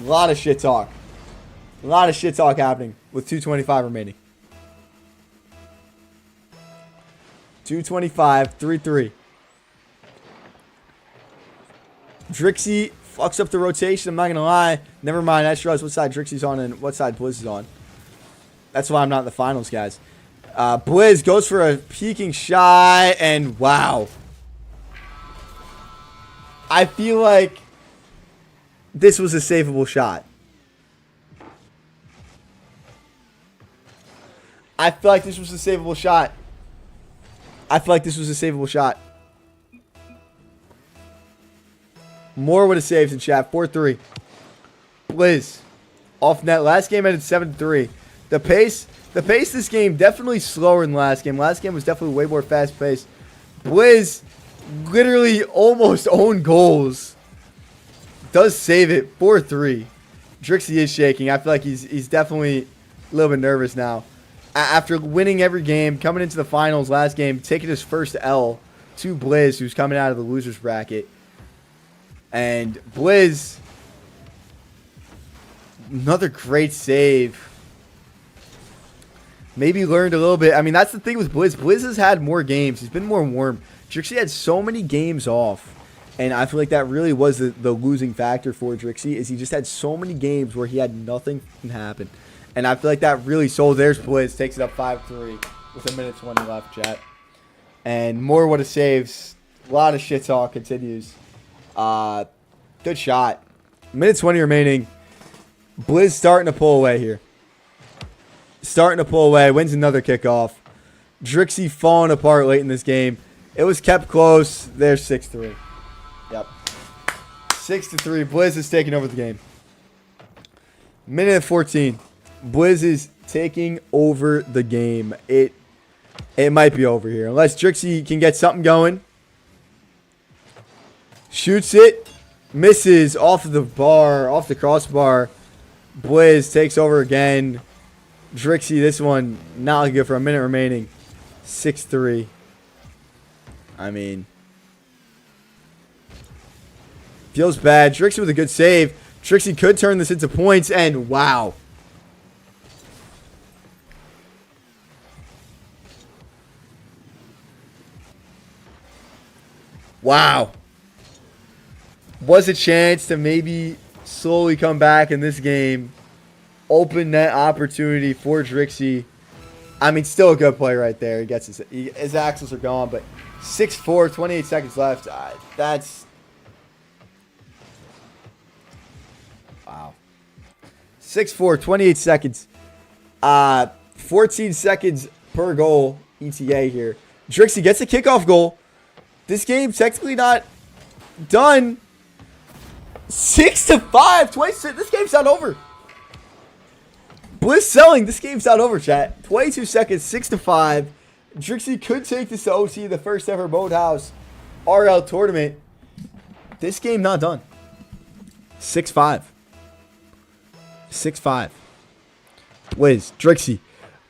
A lot of shit talk. A lot of shit talk happening with 2:25 remaining. 2:25, 3-3. Drixie fucks up the rotation. I'm not going to lie. Never mind. I just realized what side Drixie's on and what side Blizz is on. That's why I'm not in the finals, guys. Blizz goes for a peeking shot, and wow. I feel like this was a savable shot. I feel like this was a savable shot. Moore would have saved in chat. 4-3. Blizz. Off net. Last game ended 7-3. The pace this game definitely slower than last game. Last game was definitely way more fast paced. Blizz literally almost owned goals. Does save it. 4-3. Drixie is shaking. I feel like he's definitely a little bit nervous now. After winning every game, coming into the finals last game, taking his first L to Blizz, who's coming out of the losers bracket. And Blizz, another great save. Maybe learned a little bit. I mean, that's the thing with Blizz. Blizz has had more games. He's been more warm. Drixie had so many games off. And I feel like that really was the losing factor for Drixie, is he just had so many games where he had nothing happen. And I feel like that really sold. There's Blizz. Takes it up 5-3 with 1:20 left, chat. And more would have saves. A lot of shit talk continues. Good shot. 1:20 remaining. Blizz starting to pull away here. Wins another kickoff. Drixie falling apart late in this game. It was kept close. There's 6-3. Yep. 6-3. Blizz is taking over the game. 1:14. Blizz is taking over the game. It might be over here. Unless Drixie can get something going. Shoots it. Misses off of the bar. Off the crossbar. Blizz takes over again. Drixie, this one not looking good for a minute remaining. 6-3. I mean, feels bad. Drixie with a good save. Drixie could turn this into points, and wow. Wow. Was a chance to maybe slowly come back in this game. Open net opportunity for Drixie. I mean, still a good play right there. He gets his axles are gone, but 6-4, 28 seconds left. That's wow. 6-4, 28 seconds. 14 seconds per goal ETA here. Drixie gets a kickoff goal. This game technically not done. 6-5. This game's not over. Blizz selling. This game's not over, chat. 22 seconds. 6-5. Drixie could take this to OT, the first ever Boathouse RL tournament. This game not done. 6-5. 6-5. Blizz. Drixie.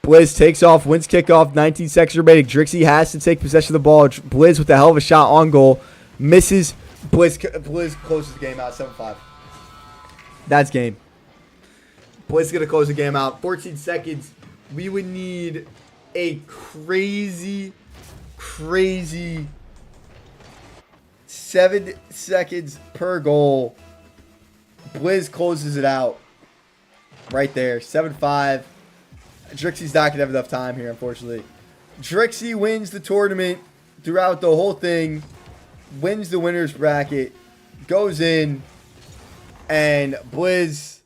Blizz takes off, wins kickoff, 19 seconds remaining. Drixie has to take possession of the ball. Blizz with a hell of a shot on goal. Misses. Blizz closes the game out, 7-5. That's game. Blizz is going to close the game out. 14 seconds. We would need a crazy 7 seconds per goal. Blizz closes it out. Right there. 7-5. Drixie's not going to have enough time here, unfortunately. Drixie wins the tournament throughout the whole thing. Wins the winner's bracket. Goes in. And Blizz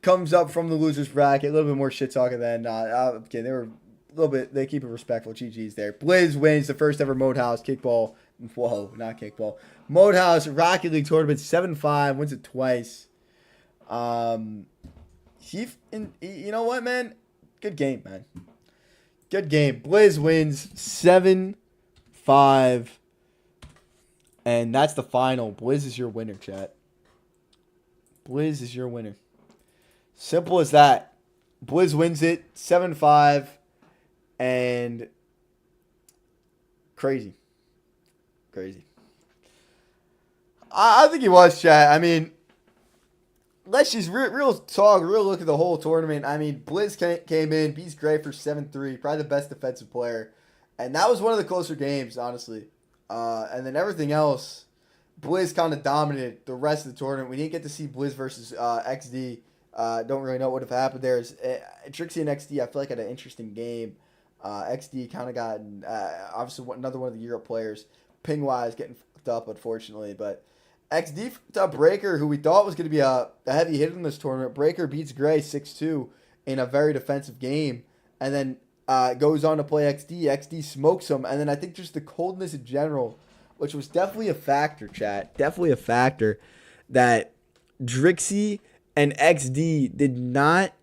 comes up from the loser's bracket. A little bit more shit talking than okay, they were a little bit, they keep it respectful. GG's there. Blizz wins the first ever Modehouse kickball. Whoa, not kickball. Modehouse Rocket League tournament 7-5. Wins it twice. You know what, man? Good game, man. Good game. Blizz wins 7-5. And that's the final. Blizz is your winner, chat. Blizz is your winner. Simple as that. Blizz wins it 7-5. And crazy. I think he was, chat. I mean, let's just real talk, real look at the whole tournament. I mean, Blizz came in, beats Gray for 7-3, probably the best defensive player. And that was one of the closer games, honestly. And then everything else, Blizz kind of dominated the rest of the tournament. We didn't get to see Blizz versus XD. Don't really know what would have happened there. Trixie and XD, I feel like, had an interesting game. XD kind of got obviously another one of the Europe players, ping wise, getting fucked up unfortunately, but XD fucked up Breaker, who we thought was going to be a heavy hitter in this tournament. Breaker beats Gray 6-2 in a very defensive game, and then goes on to play XD. XD smokes him, and then I think just the coldness in general, which was definitely a factor, chat. Definitely a factor that Drixie and XD did not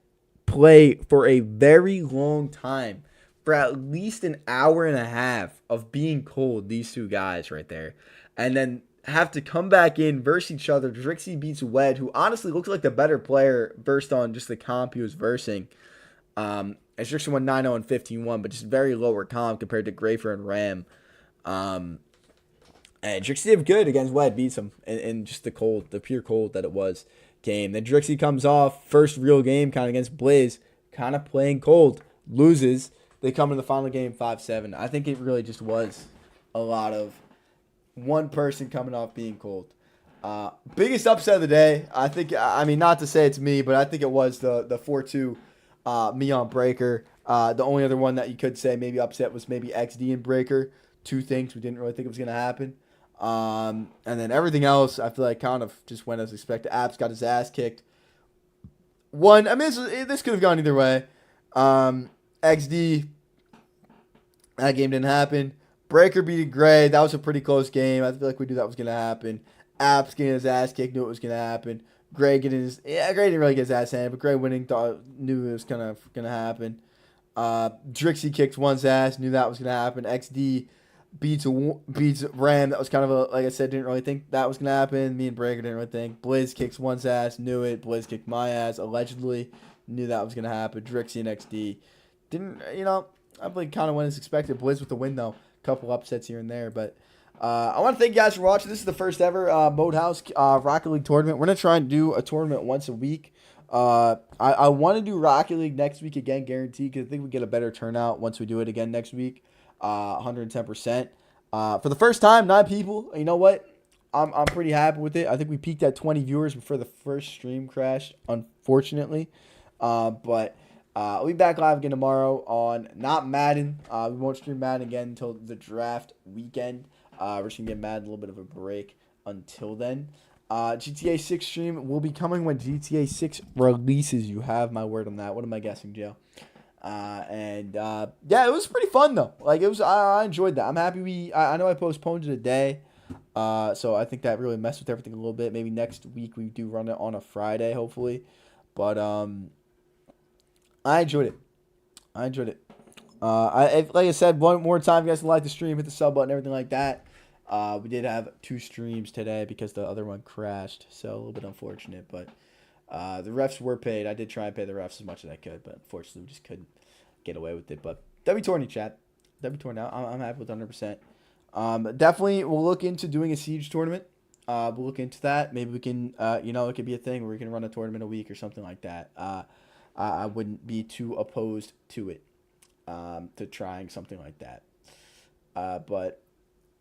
play for a very long time. For at least an hour and a half of being cold, these two guys right there. And then have to come back in versus each other. Drixie beats Wed, who honestly looks like the better player versed on just the comp he was versing. As Drixie won 9-0 and 15-1, but just very lower comp compared to Grafer and Ram. And Drixie did good against Wed, beats him in just the pure cold that it was game. Then Drixie comes off, first real game kind of against Blaze, kind of playing cold, loses. They come in the final game 5-7. I think it really just was a lot of one person coming off being cold. Biggest upset of the day, I think, I mean, not to say it's me, but I think it was the 4-2 me on Breaker. The only other one that you could say maybe upset was maybe XD and Breaker. Two things we didn't really think it was going to happen. And then everything else, I feel like kind of just went as expected. Apps got his ass kicked. I mean, this could have gone either way. XD, that game didn't happen. Breaker beating Gray, that was a pretty close game. I feel like we knew that was going to happen. Apps getting his ass kicked, knew it was going to happen. Gray Gray didn't really get his ass handed, but Gray winning, knew it was kind of going to happen. Drixie kicked 1's ass, knew that was going to happen. XD beats Ram, that was kind of like I said, didn't really think that was going to happen. Me and Breaker didn't really think. Blizz kicks 1's ass, knew it. Blizz kicked my ass, allegedly, knew that was going to happen. Drixie and XD didn't, I believe kind of went as expected. Blizz with the win, though. Couple upsets here and there, but I want to thank you guys for watching. This is the first ever Mode House Rocket League tournament. We're going to try and do a tournament once a week. I want to do Rocket League next week again, guaranteed, because I think we get a better turnout once we do it again next week. 110%. For the first time, 9 people. You know what? I'm pretty happy with it. I think we peaked at 20 viewers before the first stream crashed, unfortunately. But I'll be back live again tomorrow on not Madden. We won't stream Madden again until the draft weekend. We're just going to get Madden a little bit of a break until then. GTA 6 stream will be coming when GTA 6 releases. You have my word on that. What am I guessing, Joe? Yeah, it was pretty fun though. Like I enjoyed that. I'm happy I know I postponed it a day. So I think that really messed with everything a little bit. Maybe next week we do run it on a Friday, hopefully. But I enjoyed it. Like I said, one more time, if you guys like the stream, hit the sub button, everything like that. We did have 2 streams today because the other one crashed, so a little bit unfortunate. But the refs were paid. I did try and pay the refs as much as I could, but unfortunately we just couldn't get away with it. But W Tourney, chat. W Tourney. I'm happy with 100%. Definitely, we'll look into doing a Siege tournament. We'll look into that. Maybe we can, it could be a thing where we can run a tournament a week or something like that. I wouldn't be too opposed to it, to trying something like that. But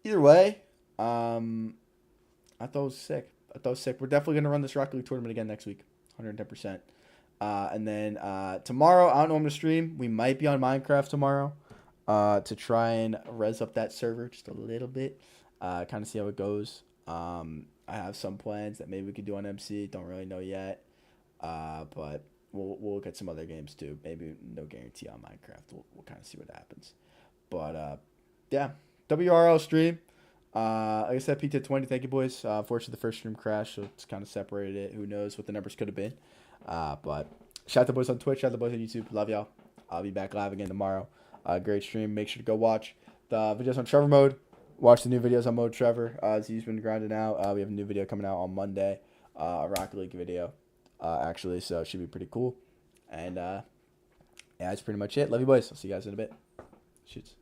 either way, I thought it was sick. We're definitely going to run this Rocket League tournament again next week, 110%. And then tomorrow, I don't know when I'm going to stream. We might be on Minecraft tomorrow to try and res up that server just a little bit, kind of see how it goes. I have some plans that maybe we could do on MC. Don't really know yet. But we'll look at some other games too. Maybe no guarantee on Minecraft. We'll kind of see what happens. But yeah, WRL stream. Like I said, Pete at 20. Thank you, boys. Fortunately, the first stream crashed, so it's kind of separated it. Who knows what the numbers could have been. But shout out to the boys on Twitch. Shout out to the boys on YouTube. Love y'all. I'll be back live again tomorrow. Great stream. Make sure to go watch the videos on Trevor Mode. Watch the new videos on Mode Trevor. As he's been grinding out. We have a new video coming out on Monday. A Rocket League video. Actually, so it should be pretty cool. And yeah, that's pretty much it. Love you, boys. I'll see you guys in a bit. Shoots.